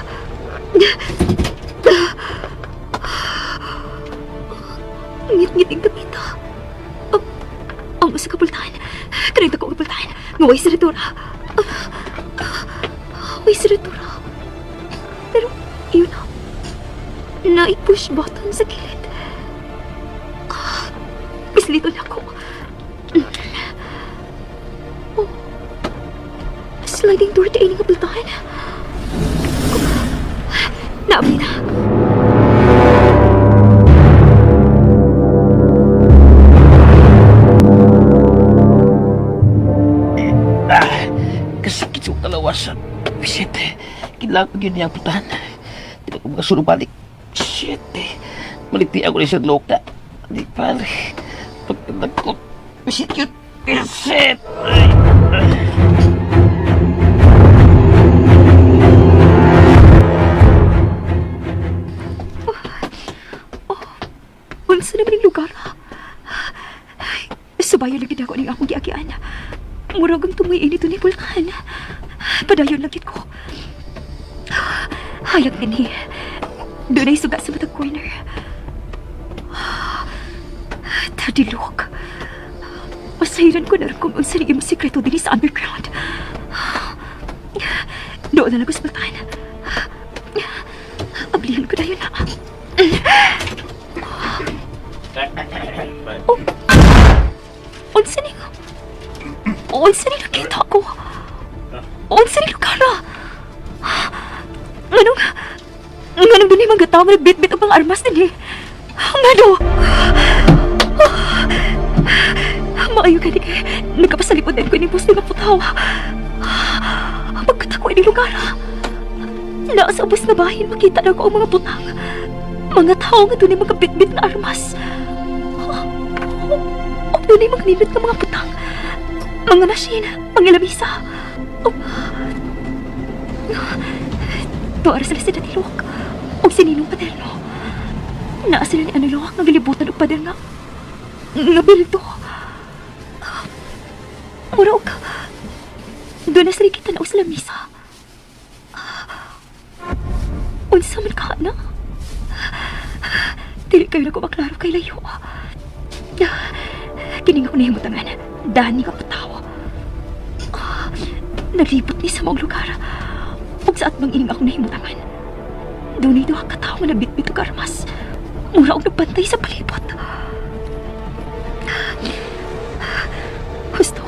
Ngit-ngit ang gamita. Ang usak kapultahan. Kanang dako kapultahan. Nga way siratura. Way siratura. Pero yun na. Na-push button sa kilid. Pislito na ako. Oh. Sliding door di ining kapultahan. Naabli na. Kasakit sa kalawasan. Shit, kailangan ko yun niyang putahan. Hindi ko makasunod balik. Shit, maliti ako rin sa loob na. Hindi pare. Pagkandagkot. Shit yun. Shit. Unsa naman yung lugar? Subayo lagi na ako ng akong giagian. Muragang tumoy inito ni Pulkan. Padayon lagit ko. Hayag din eh. Doon ay suga sa matag corner. Tadilok. Masahiran ko na rin kung unsa rin yung sikreto din sa underground. Doon na lang gusto magtahan. Ablihan ko na yun na. Oh. Unsa ni Unsa ni nakita ko? Unsa ni lugar na? Nganong doon ay mga tao nagbit-bit ang mga armas nila. Ngano? Maayo ka ni nagkapasalipod din ko ni Boss ni Maputaw. Pagkata ko ni lugar. Nasa bus na bahin makita na ko ang mga putang. Mga tao nga doon ay mga bit-bit na armas. O doon ay mga nilot na mga putang. Mga nasin, mga lamisa. Tuwara sila sila nilok. O sininong paderno. Naa sila ni Anulok nga gilibutan og pader nga. Nga bildo. Mura og doon na sila kita na o sila misa. Unsa man ka na? Dili kayo na ko maklaro kay layo. Kining ako na himutangan. Dani ka patawa. Naglibot ni sa mong lugar. Huwag sa atbang ining ako na himutangan. Doon ito ang katao na bitbit o karmas. Mura og nagbantay sa palibot. Gusto.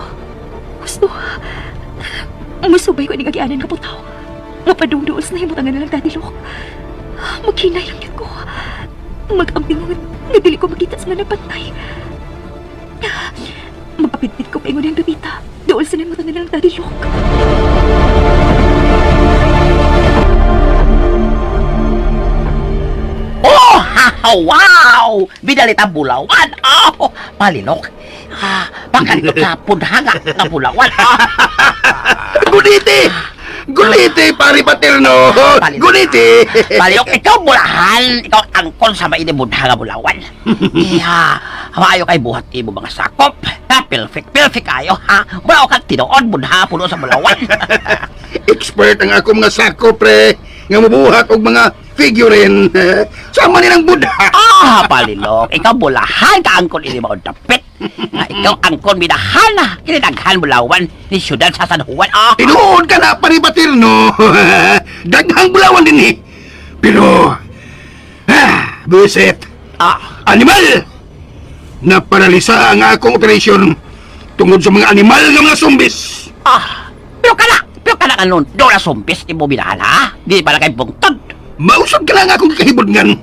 Masubay ko ining agianan ka putaw. Mapadungduos na himutangan na lang dadilok. Maghinay lang yun ko. Mag-ambingon na dili ko makita sa mga nagbantay. Magpapitpit ko pa ingon yung bibita. Doon sa himutangan na lang dadilok. Oh, wow! Binalita bulawan. Oh, palinok. Pagkanto sa punhaga na bulawan. Guniti! Guliti, pari paterno! Guliti! Palihok, ikaw bulahan. Ikaw angkon sa mainibudha nga bulawan. Iya, maayo kay buhat mo mga sakop. Ha, pilfik kayo, ha? Mula ka tinood, budha puno sa bulawan. Expert ang ako mga sako, pre. Nga mabuhat og mga figurine. Sama nilang Buddha. Ah, palilok. Ikaw bulahan ka angkon ini mo dapit. Ikaw angkon minahan na. Kinidaghan bulawan ni syudad sa San Juan. Ah, Tinuod ka na, pari paterno. Daghang bulawan din eh. Pero, buset. Animal! Naparalisa ang akong operasyon tungod sa mga animal ng mga zombies. pero ka na kanon. Doon na sumpis ni mo minahan, ha? Di pala kay bungtod. Mausap ka lang akong kahibudngan.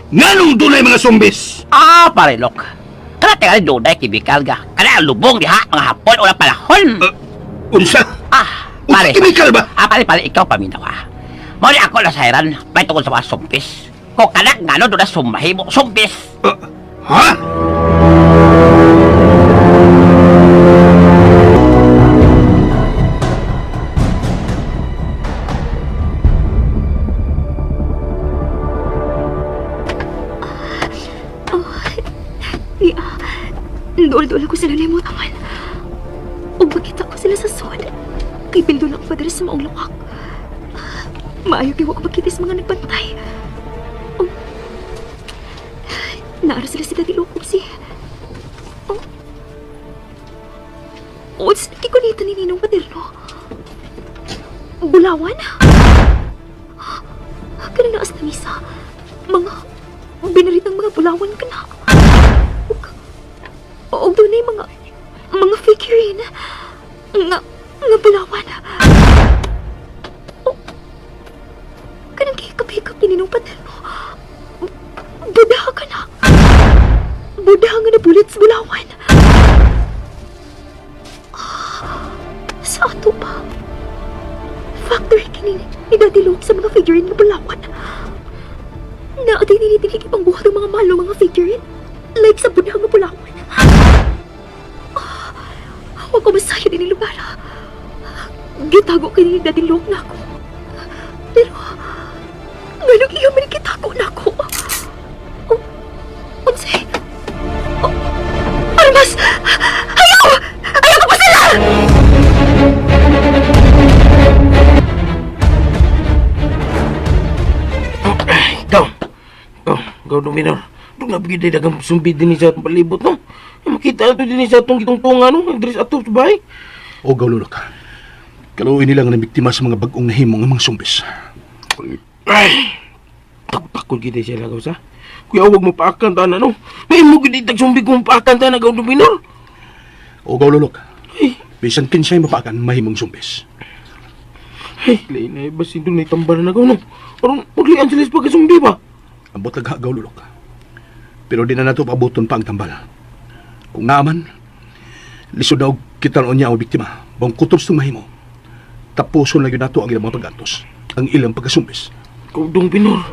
Nganong dunay mga zombies? Ah, palilok. Kana tingali doon ay kibikal ga. Kana lubong diha, mga hapon o na palahon. Unsa? Pare. Chemical ba? Pare, ikaw paminaw, ha? Mali ako na sahiran, may tungkol sa mga sumpis. Kung kanak nga no, doon na sumahi mo, sumpis. Ha? Dol-dol ako sila na imutangan. O makita ko sila sa sod. Kay bildol ako padara sa maong lawak. Maayo kayo ako makita sa mga nagbantay. Naara sila si Daddy Lokob si... O, sa nakikunita ni Ninong Paterno. Bulawan? Ganun na as na misa. Mga... Binaritang mga bulawan ka na. O doon ay mga figurine nga bulawan. O kanang kikap-hikap ni Ninong Paterno. Buddha ka na. Buddha nga na bulit sa bulawan. Sa ato pa factory kini ni Daddy Luke sa mga figurine nga bulawan. Naatay ninitigig pang buhat ng mga malo mga figurine like sa Buddha nga bulawan. Huwag ko masaya din lugar. Gitago ka ni Daddy Luke na ako. Pero, ngayon iyo man gitago na ako. Unsay? Armas! Ayaw! Ayaw ko pa sila! Ikaw Dominor. Doon na bigay dagang sumbi din sa atong palibot, no? Makita ito din sa atong gitungtungan, no? Ang dress ato sa bahay. O gawlulok. Kaluoy nila nga nabiktima sa mga bagong nahimong nga mga zombies. Ay! Takot kita siya lagaw sa. Kuya, huwag mo paakan ta na, no? May mo gini tagsumbi kung paakan ta na gaw Dominor. O gawlulok. Bisan kinsay mapaakan mahimong zombies. Ay, lain na basin doon na itambaran na gaw, no? Parang Los Angeles pagkasumbi ba? Ambot lagha gawlulok. Pero di na nato pabuton pa ang tambal. Kung naman, lisod daw kita noon niya ang biktima. Bang kutob sa mahimo. Tapuson lang yun nato ang ilang mga pag-atos. Ang ilang pagkasumbis. Kaudong Pinor.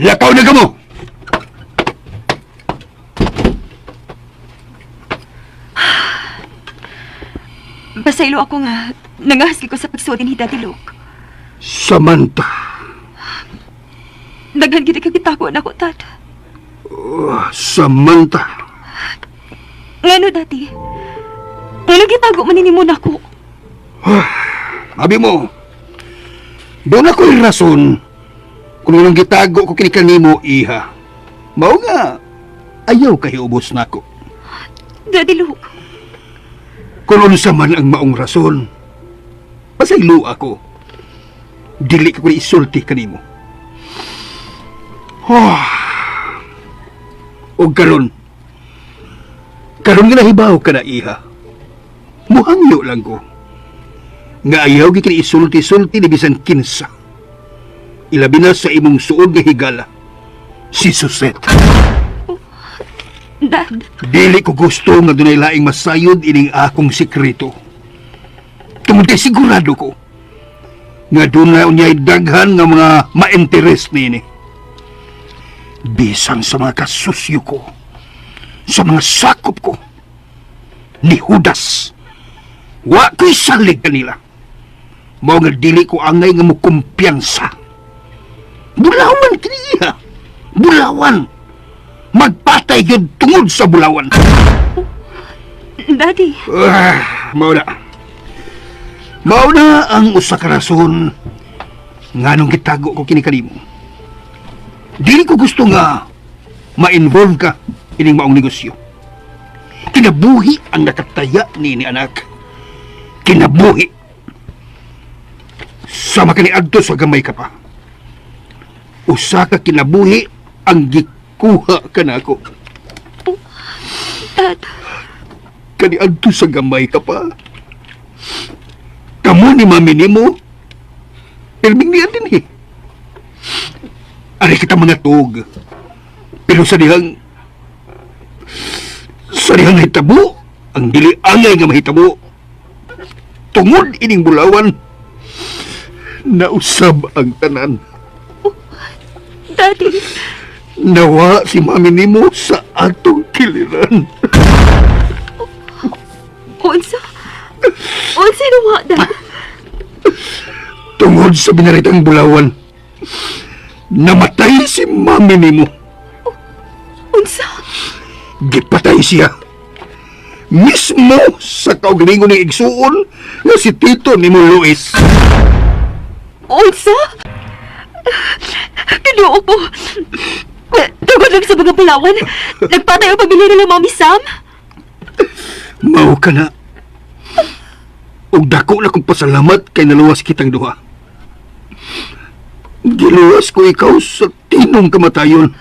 Lakaw na ka mo! Pasaylo ako nga, nangahaski ko sa pagsuot ni Daddy Luke. Samantha. Daghan kita kagitako na ko, Tad. Samantha. Ngano, Daddy? Ngano gitago maninimo na ko? Abi mo, doon ako yung rason kung nang gitago ko kinikanimo, iha. Mao nga, ayaw kayo ubos na ako. Daddy Luke, Kung unsa man ang maong rason, pasaylo ako. Dili ko isulti kanimo. O karon nga nahibaw ka na, iha. Muhangyo lang ko. Nga ayaw gikin isulti-sulti ni bisan kinsa. Ilabi na sa imong suod nga higala, si Susette. Dad, Dili ko gusto nga dunay laing masayod ining akong sikreto. Tungod kay sigurado ko nga dunay unyay daghan nga mga ma-interest nini. Bisan sa mga kasusyo ko, sa mga sakop ko, ni Judas, wa ko'y salig kanila. Mao nga dili ko angay nga mo kumpiyansa. Bulawan kiniya. Bulawan. Magpatay gyud tungod sa bulawan. Daddy, Mao na. Mao na ang usa ka rason nganong gitago ko kini kanimo. Dili ko gusto nga ma-involve ka ining maong negosyo. Kinabuhi ang nakataya ni anak. Kinabuhi. Sama ka ni adto sa gamay ka pa. Usa ka kinabuhi ang gikuha ka na ako. Dad, Kani adto sa gamay ka pa. Kamu ni mami nimo. Ilming niya din eh. Ari kita mga tug. Pero sa dihang hitabo, ang dili angay nga mahitabo. Tungod ining bulawan, nausab ang tanan. Daddy, Nawa si mami nimo sa atong kiliran. unsa? Unsa nawa, Dad? Tungod sa binaritang bulawan, namatay si mami nimo. Unsa? Gipatay siya. Mismo sa kaugalingon ni igsuon nga si Tito ni mo Luis. Unsa? Kinuo ko. Tugod lang sa mga bulawan. Nagpatay ang pamilya nila Mami Sam. Mao ka na. Ug dako na kong pasalamat kay naluwas kitang duha. Giluwas ko ikaw sa tinong kamatayon.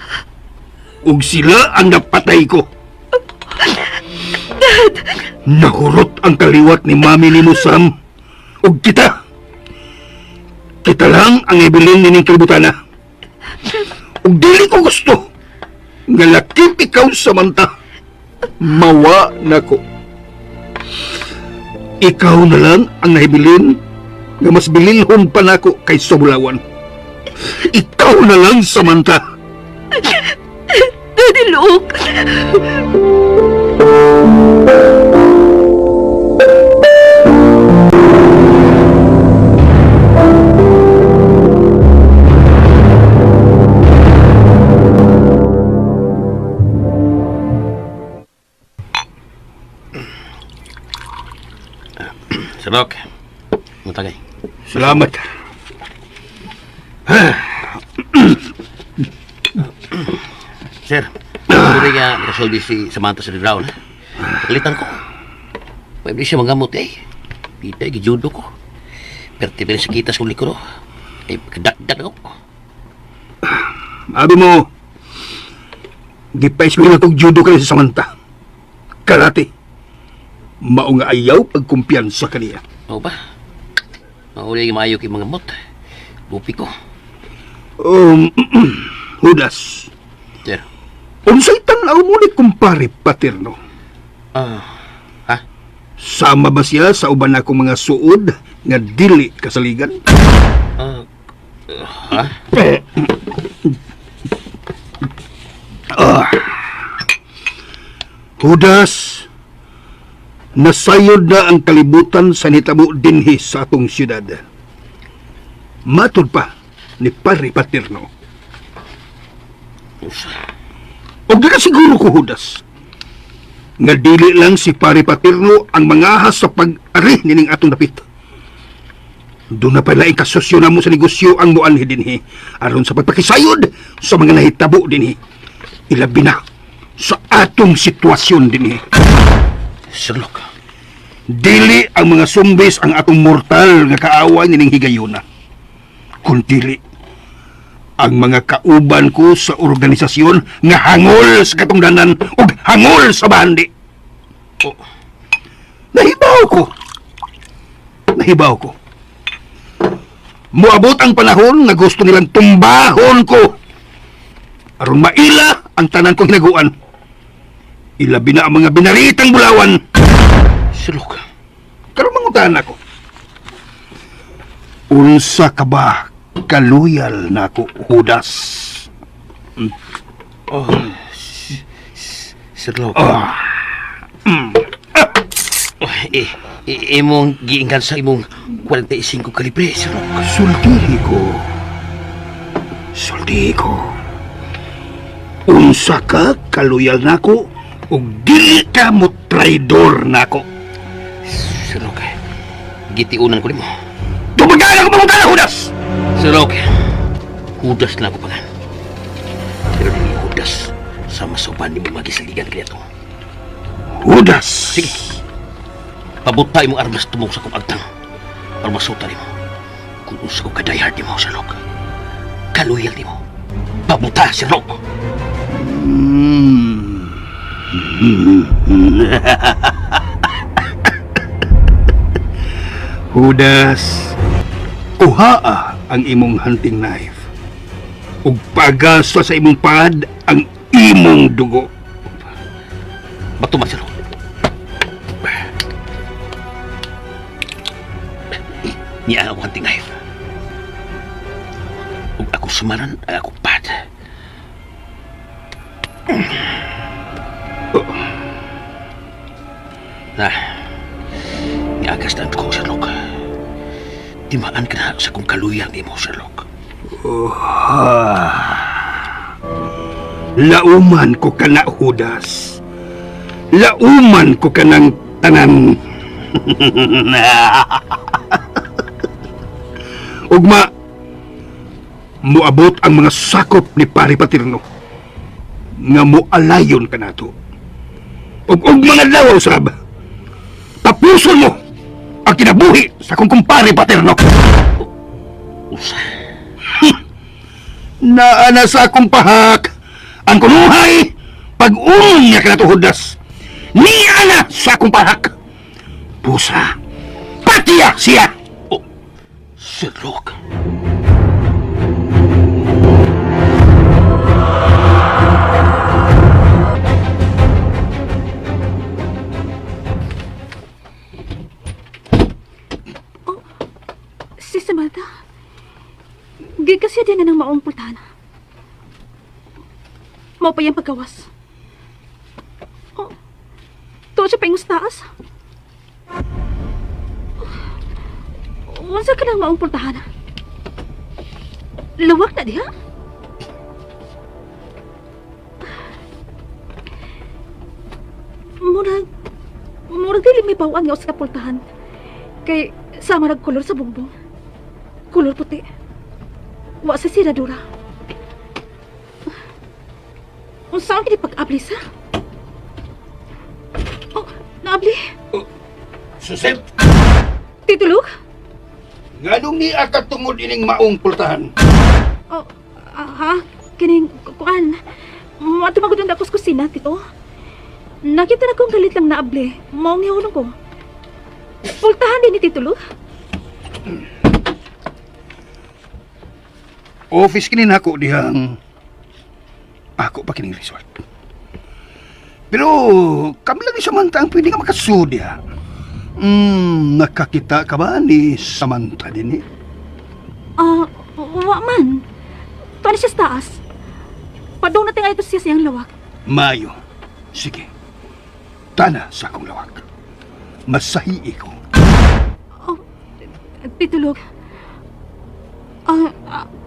Ug sila ang napatay ko. Nahurot ang kaliwat ni mami ni Sam. Ug kita. Kita lang ang ibilin nining kalibutana. Ug dili ko gusto nga lakip ikaw samanta. Mawa na ko. Ikaw na lang ang nahibilin nga mas bililhon pa nako kay Bulawan. Ikaw na lang samanta. Daddy Luke. Sabok. Matagay. Salamat. Sir, puri nga nakasoldi si Samantha sa Brown. Pagalitan ko. Pwede siya magamot eh. Pita, gijudo ko. Pertibili sa kitas kong likuro. Eh, kadakdak ako. Abi mo, gipa-eskwela kong judo ka sa Samantha. Karate. Mao nga ayaw pagkumpiyansa kaniya. Oo ba? Mahuli yung maayo kay mga mot. Bupi ko. Judas. Sir. Unsay tanaw mo ni kumpare Paterno? Ha? Sama ba siya sa uban akong mga suod nga dili kasaligan? Ha? Judas, nasayod na ang kalibutan sa nitabo dinhi sa atong syudad. Matod pa ni Pare Paterno. Og di na siguro ko, Judas, nga dili lang si Pare Paterno ang mangahas sa pag-ari nining atong dapit. Doon na pala ikasosyo na mo sa negosyo ang muanhi dinhi aron sa pagpakisayod sa mga nahitabo dinhi. Ilabi na sa atong sitwasyon dinhi. Sherlock. Dili ang mga zumbis ang atong mortal nga kaaway nining higayuna. Kung dili ang mga kauban ko sa organisasyon nga hangol sa katungdanan ug hangol sa bandi. Nahibaw ko. Moabot ang panahon nga gusto nilang tumbahon ko aron maila ang tanan kong hinaguan. Ilabi na ang mga binaritang bulawan. Sherlock. Karon mangutan ako. Unsa ka ba kaluyal nako, Judas? Oh, Sherlock. Imong giingkan sa imong 45 kalibre, Sherlock. sulti ko. Unsa ka kaluyal nako ug dili ka mo traidor nako. Sherlock, gitiunan ko nimo. Tumagana ko mga Judas. Sherlock, Judas na ako pangan. Pero dili Judas sa masuban nimo magisaligan kaniya to. Judas. Sige. Pabutay mo armas tumong sa kong agtang. Para masuta nimo. Kung unsa ko kadayhard nimo, Sherlock. Kaluyal nimo. Pabuta, Sherlock. Judas, kuhaa ang imong hunting knife. Ug pagaswa sa imong pad ang imong dugo. Batuman, Sherlock. Niya ang hunting knife. Ug ako sumaran ay ako pad. Niagas na ko, Sherlock. Timaan ka na sa kong kaluyang ni mo, Sherlock. Lauman ko ka na, Judas. Lauman ko ka ng tanan. Ugma, muabot ang mga sakop ni Pari Patirno nga mualayon ka nato. Ug mga lawaw, sab, tapuson mo ang kinabuhi sa kong kumpare Paterno. Usa. Naana sa akong pahak ang kunuhay pag-unon niya ka na to, Judas. Niana sa akong pahak. Pusa, patiya siya. Sherlock. Si Samantha, gigas siya din na ng maong pultahan. Mao pa yung pagkawas. Oh, tuwa siya pa yung taas. Unsa ka ng maong pultahan? Luwag na diha? Murag dili may bawaan nga usa ka pultahan. Kay sama rag kolor sa bumbong. Kulor puti. Wa sa siradura. Unsa ang kini pag-ablis, ha? Oh, naabli. Suset, Titulog? nganong ni akat tungod ining maong pultahan? Oh, ha? Kining, kuan. Matumagod ang dakos kusina, tito. Nakita na kong galit lang naabli. Maong nihulong ko. Pultahan din ni Titulog? Office kini nako dihang ako pa kining resort. Pero kami lang ni Samantha ang pwede nga makasud diha. Nakakita ka ba ni Samantha din eh? Wa man. Tuwa siya sa taas. Padong natin nga ito siya siyang lawak. Mayo. Sige. Tana sa akong lawak. Masahi ko. Titulog.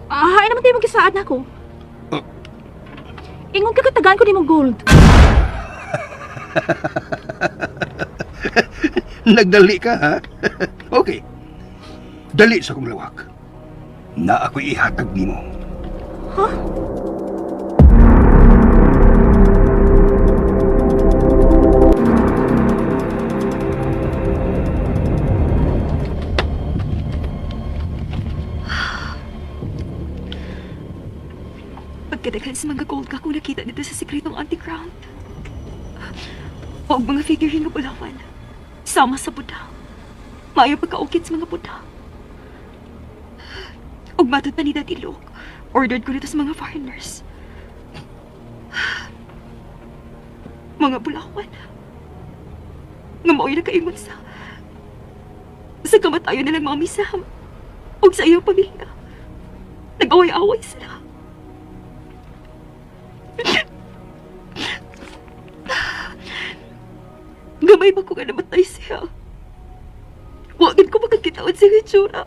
Hay naman tayo magkisaad na ako. Ingon ka katagaan ko ni mong gold. Nagdali ka, ha? Okay. Dali sa akong lawak. Na ako'y ihatag nimo. Ha? Pagkadaghan sa mga gold ka kung nakita dito sa sikretong underground. O mga figurine nga bulawan. Sama sa Buddha. Maayo pagkaukit sa mga Buddha. Og matod pa ni Daddy Luke, ordered ko nito sa mga foreigners. Mga bulawan. Nga mao'y nakaingon sa kamatayon nilang mami Sam. Og sa iyong pamilya. Nag-away-away sila. Gamay ba ko nga namatay siya? Wagin ko makakitaon siya ng itsura.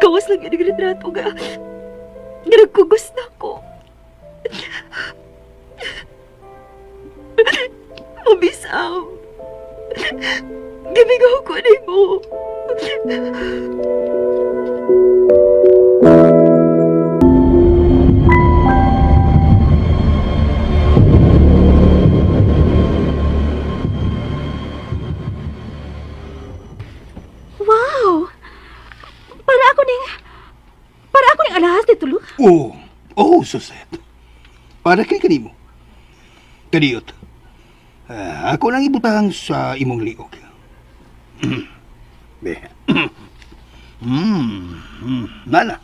Kawas lang yung retrato nga. Nagkugos na ko. Mabisam. Gamigaw ko na mo. Wow! Para ako ning alahas ni Tulog. Suset. Para kay kanimo. Kadiyot. Ako lang ibutang sa imong liog. Be. Nana.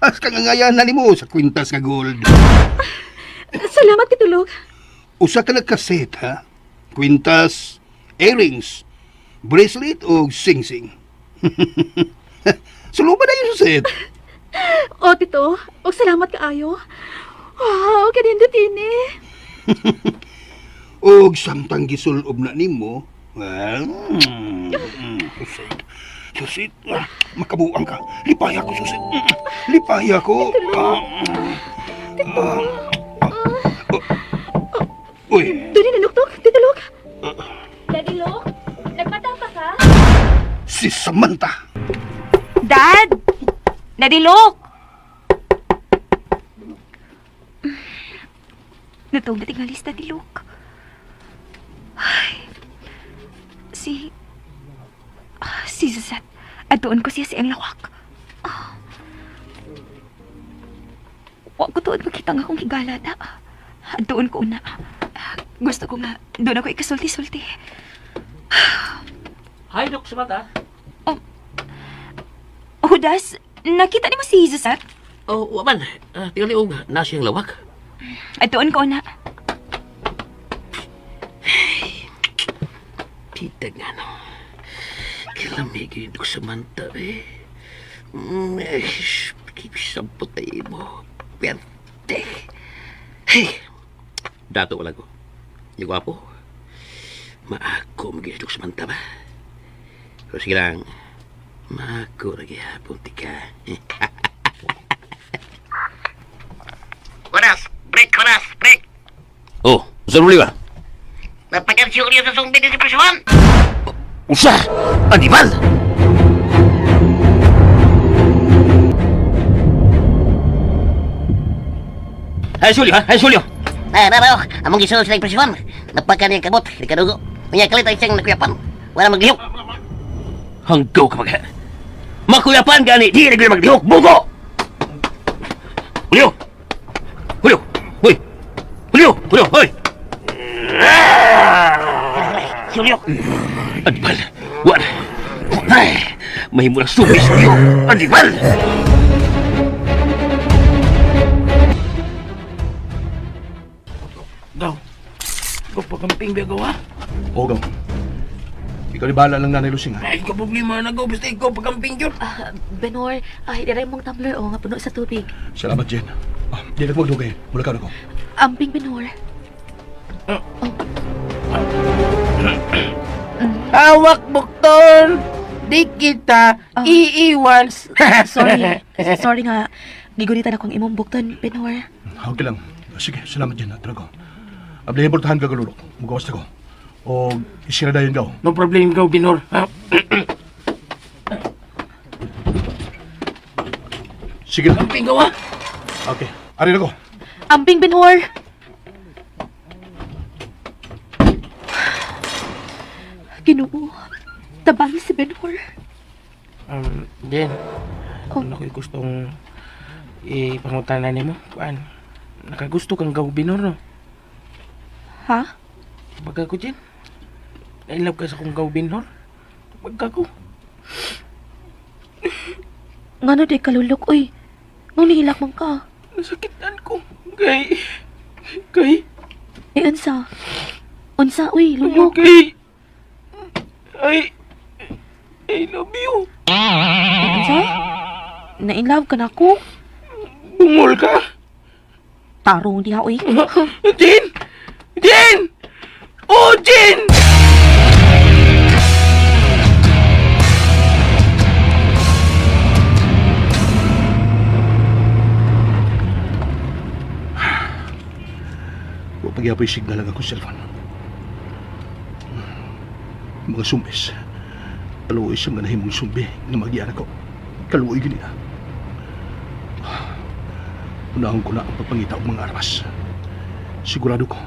As kang ngayan na nimo sa kwintas nga gold. Salamat kay Tulog. Usa ka nagkaset, ha? Kwintas, earrings, bracelet o sing-sing. Suluba na yung set. O, Tito. O, salamat kaayo. Wow, kanindot ini. Og samtang gisulob na nimo, susit, makabuang ka. Lipaya ko, susit. Lipaya ko. Uy, Doon ni nanuktok, Tito Log. Daddy Log, nagmata pa ka? si Samantha. Dad! Daddy Log! Natawag na tingalis, Daddy Log. Ay, si Zazat. Adoon ko siya siyang lawak. Huwag ko tuod makita nga akong higalada. Doon ko una. Gusto ko nga, doon ako ikasulti-sulti. Hi, Dok Samantha. Hudas, nakita ni mo si Zazat? Oh, waman. Tingali og nasa siyang lawak. Doon ko una. Kita nga no. Kilamigin ko sa manta eh. Sampot tayo mo. Perte. Hey! Dato wala ko. Yung gwapo. Maako magiging sa manta ba? So sige lang. Maako lagi hapon tika. Kunas, break. Oh, saan muli ba? Napagkansyo niya sa zombie din si Prasuan. Usa! Animal! Hay Julio, ha? Hay Julio! Among gisunod sila yung Prasuan. Napagkan niyang kabot, di kadugo. Kanya kalit ay siyang nakuyapan. Wala maglihok. Hanggaw ka mga. Makuyapan gani, di nagli maglihok, bugo! Julio! Julio! Hoy! Julio! Julio! Hoy! Julio. Animal! Wala! Ay! Mahimo na sumis, Julio! Animal! Gaw. Ikaw pagamping ba gawa? O, gaw. Ikaw ni bahala lang Nanay Lusing, ha? Ay, ikaw problema na gaw. Basta ikaw pagamping yun. Benor, hidiray mong tumbler o nga puno sa tubig. Salamat, Jen. Di na magdugay. Mula ka na ko. Amping Benor. Hawak bukton! Di kita iiwan. Sorry nga. Gigunitan akong imong bukton, Benor. Okay lang. Sige, salamat, Jen. Talaga. Ablihibortahan ka galulok. Magawas na ko. O isira dayon gaw. No problem gaw, Binor. Ha? Sige lang. Kamping gawa. Okay. Ari na ko. Amping Benor! Ginoo, tabang si Benor. Jen. Ano ko'y gustong ipangutanan mo? Kuan? Nakagusto kang gaw, Binor, no? Ha? Pagka ko, Jen. Nailab ka sa kong gaw, Binor. Pagka ko. Ngano di kalulok, uy. Nung nihilak man ka. Nasakitan ko. Kay. Unsa? Unsa, uy, lulok. Okay. I love you. Unsa? Na-inlove ka na ko? Bungol ka. Tarong diha, oy. Jin! Jin! Oh, Jin! Huwag pag-iapoy signal lang ako sa cellphone. Mga sumbes. Kaluoy sa mga nahimong sumbi na magiyan ako. Kaluoy ganina. Unahon ko na ang pagpangita og mga armas. Sigurado ko,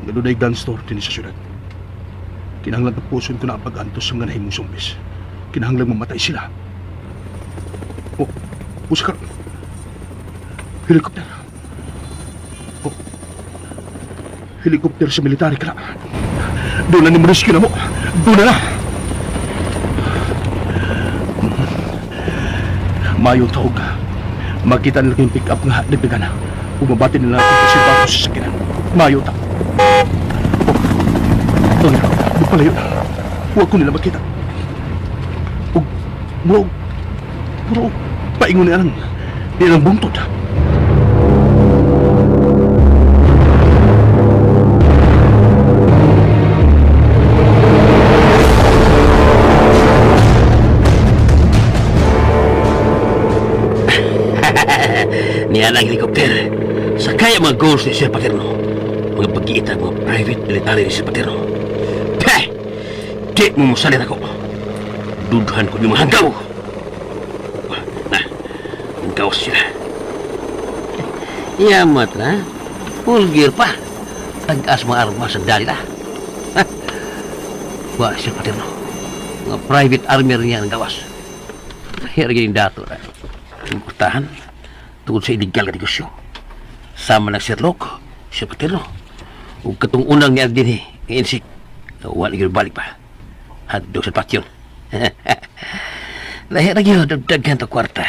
nga doon ay gun store din sa syudad. Kinahanglan tapuson ko na ang pag-antos sa mga nahimong sumbes. Kinahanglan mamatay sila. Usa ka. Helicopter. Helicopter sa military ka na. Doon na ni rescue na mo. Doon na. Mayo taog. Makita nila yung pick-up nga nagbigan na. Umabati nila ang pasibato sa sakinan. Mayo ta. Doon na. Magpalayo. Huwag ko nila makita. Muro. Paingon niya lang. Nilang buntod. Niyan ang helikopter. Sakay ang mga goals ni Sir Paterno. Mga pag-iita mga private military ni Sir Paterno. Peh! Di mo masalin ako. Duduhan ko yung mga hanggaw. Hanggaw sila. Yamat na. Full gear pa. Tag-as mga armas ang dali na. Wala Sir Paterno. Mga private army niya ang gawas. Hiragin yung dato na. Ang kurtahan. Tungkol sa illegal na negosyo. Sama ng Sherlock, Sir Paterno. Ug katong unang niya din ngayon si wala naging balik pa. At doon sa patyon. Lahir na yun, dagdagan to kwarta.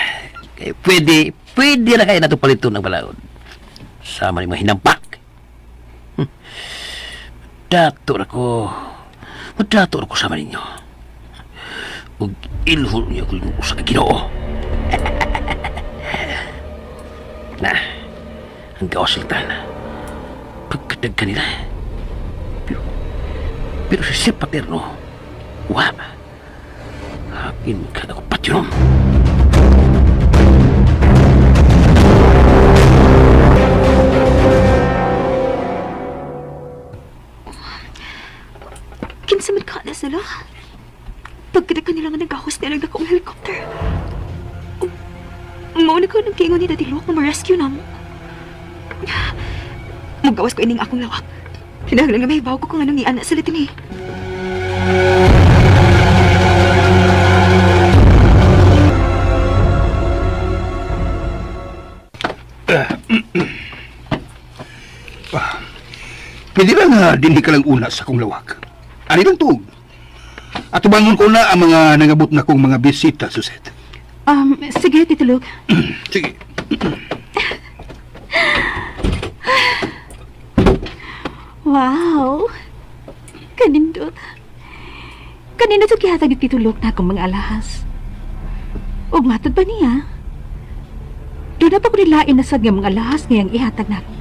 Kaya pwede na kayo na ito palito ng balaod. Sama ng mga hinampak. Madato ako sama ninyo. Ug ilhol niyo ko yung usa ka Ginoo. Na, ang kawasiltan. Pagkadag kanila. Pero si Sir Paterno, wala. Hapin ka na ko patyon. Kinsamad ka na sila. Pagkadag kanila nga nag-ahos nila akong helicopter. Mauna ko nang kingon ni Daddy Luke na ma-rescue na mo. Magawas ko ining akong lawak. Hinahanglan nga may bago ko nga nang iana sa litin eh. Pwede lang nga dinhi ka lang una sa kong lawak. Ani lang tuog. At tubangon ko na ang mga nangabot na kong mga bisita, Suset. Sige, Tito Luke. Sige. Wow! Kanindot. Kanina ito kihatag ni Tito Luke na akong mga alahas. Ug matod ba niya? Doon na pa ko nilain na sad nga mga alahas ngayang ihatag na ako.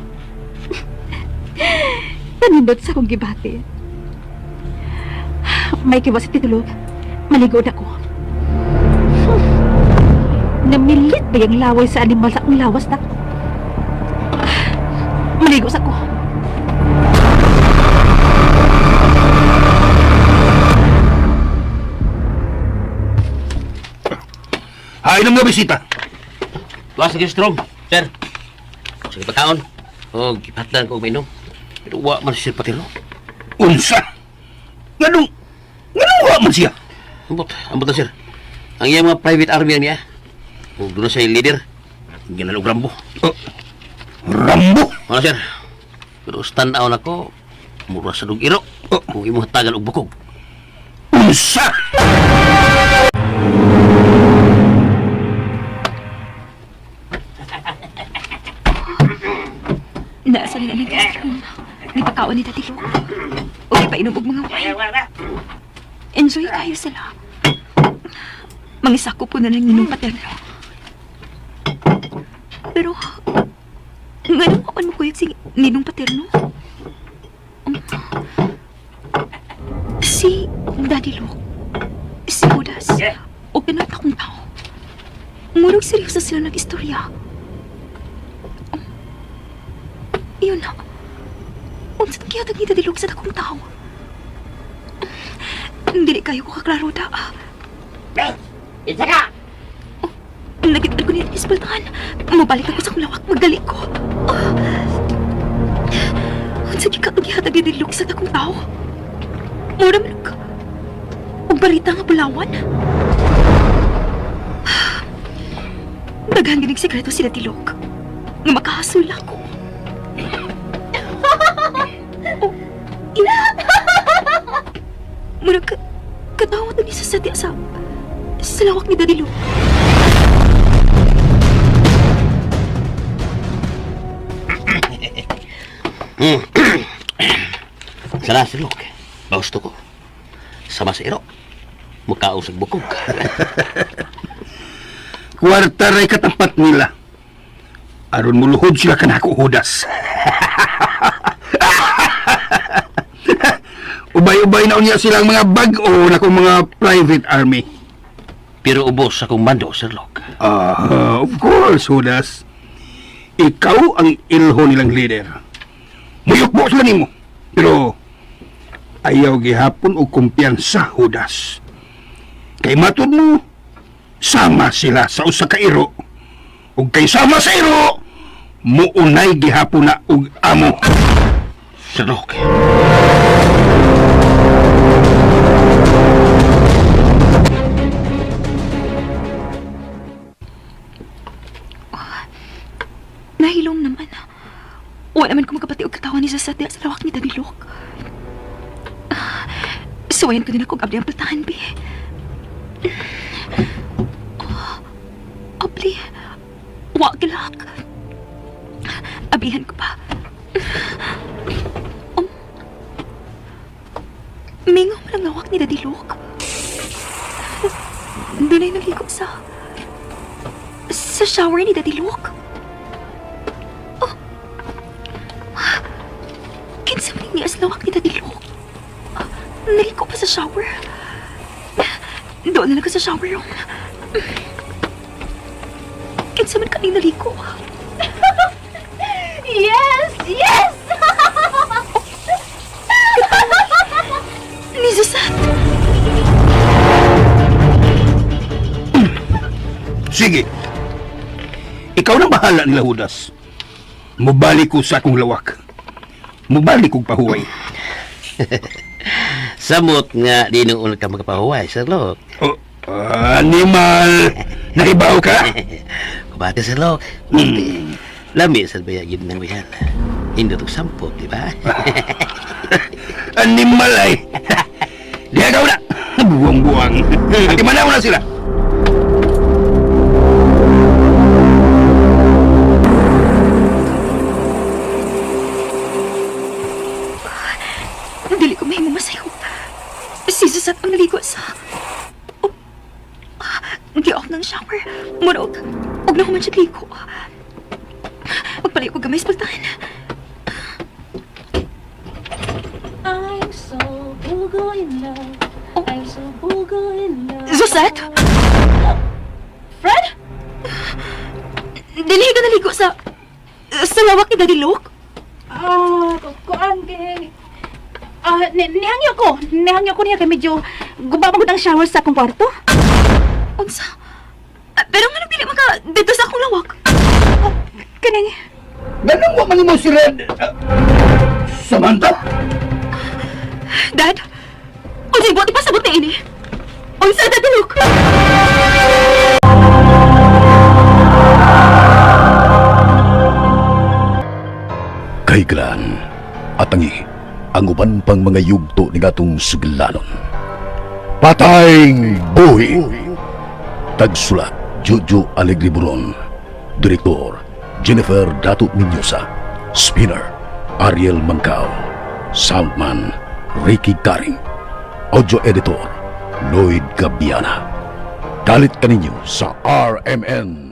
Kanindot sa akong gibati. May kiwa si Tito Luke. Maligo na ko. Namilit ba yung laway sa animal sa akong lawas na? Maligo sa ko. Hain ang mga bisita. Tuwas lagi strong, Sir. Sige pagkaon. O, gipatlan ko uminom. Pero wa man si Sir Paterno. Unsa? Ganun wa man siya. Ambot na, Sir. Ang iyang mga private army niya. O, doon na siya yung leader. Ginalog Rambo. Rambo? Ano, Sir? Pero stand-out ako, mura sa lugiro. Kung imo hatagan og bukog. Unsa? Naasa nila ng restroom. Nipakawan ni Daddy Luke. O ipainom og mga wine. Enjoy kayo sila. Mangisako po na lang ninong Paterno. Pero, Nga nang kapan mo kuyog si Ninong Paterno? Si Daddy Luke, si Judas, o pinata kong tao. Murag seryoso sila nag-istorya. Iyon na. Unsa kaya tag ni Daddy Luke sa takong tao? Dili kayo ko kaklaro da. Isa ka! Nagitad ko niya sa espaltahan. Mabalik ako sa kulawak. Magdali ko. Unsa ka paghihatag ni Daddy Luke sa takong tao? Mura man ka. Ug barita nga Bulawan. Daghang ginig sekreto sila Tilok nga makahasol ako. Oh, ina! Mura ka katawat na ni sa satya sa lawak ni Daddy Luke. Sana si Luke. Bausto ko. Sama si Iro. Mukaong sa bukog. Kwarta ray katapat nila. Aron muluhod sila kanako Judas. Ubay-ubay na unya silang mga bag-o na kung mga private army. Pero ubos sa kong mando, Sir Luke. Of course, Judas. Ikaw ang ilho nilang leader. Muyukbo sila nimo. Pero ayaw gihapon og kumpiyansa, Judas. Kay matod mo, sama sila sa usa ka iro. Ug kay sama sa iro, muunay gihapon na og amo. Sir Luke. Nahilong naman. Wala man ko magkapati og katawan ni sa satya sa lawak ni Daddy Luke. Suwayan ko din ako abli ang platahan, Bi. Abli. Wagilak. Ablihan ko pa. Mingaw mo lang lawak ni Daddy Luke. Doon ay naligo sa shower ni Daddy Luke. Kinsa man niya sa lawak ni Daddy Luke. Naligo pa sa shower. Doon na lang ka sa shower room. Kinsa man kaning naligo. Yes! Yes! Ni Susat. Sige. Ikaw na bahala nila, Judas. Mubalik ko sa akong lawak. Mubalik kong pahuway. Samot nga di nung unang ka magpahuway, Sir Luke. Oh, animal! Nahibaw ka? Kubate, Sir Luke. Lami sa bayagin ng wihan. Hindi itong sampot, di ba? Animal ay! Dihagaw na! Buwang-buwang. Hangimanaw na sila! Dili ko may masayo. Si Susat ang naligo sa... Di-off ng shower. Murag. Huwag na ko man siya ligo. Magpalayo ko gamay sa pagtahan. I'm so bugo in love. I'm so bugo in love. Susat? Fred? Dili ka naligo sa lawak ni Daddy Luke? Kuan kay... nihangyo ko niya kay medyo gubabagod ang shower sa akong kwarto. Unsa? Pero nga nagdili maka dito sa akong lawak. Kaning... Ganang wa man mo si Red. Samantha? Dad? Unsay buti pa sabot na ini? Unsa, Daddy Luke? Kay Gran, atangi ang uban pang mga yugto ni gatong suglanon. Patayng buhi. Tagsulat Jojo Alegriburon. Direktor Jennifer Dato Minyosa. Spinner Ariel Mancao. Soundman Ricky Karing. Audio Editor Lloyd Gabiana. Kalit kaninyo sa RMN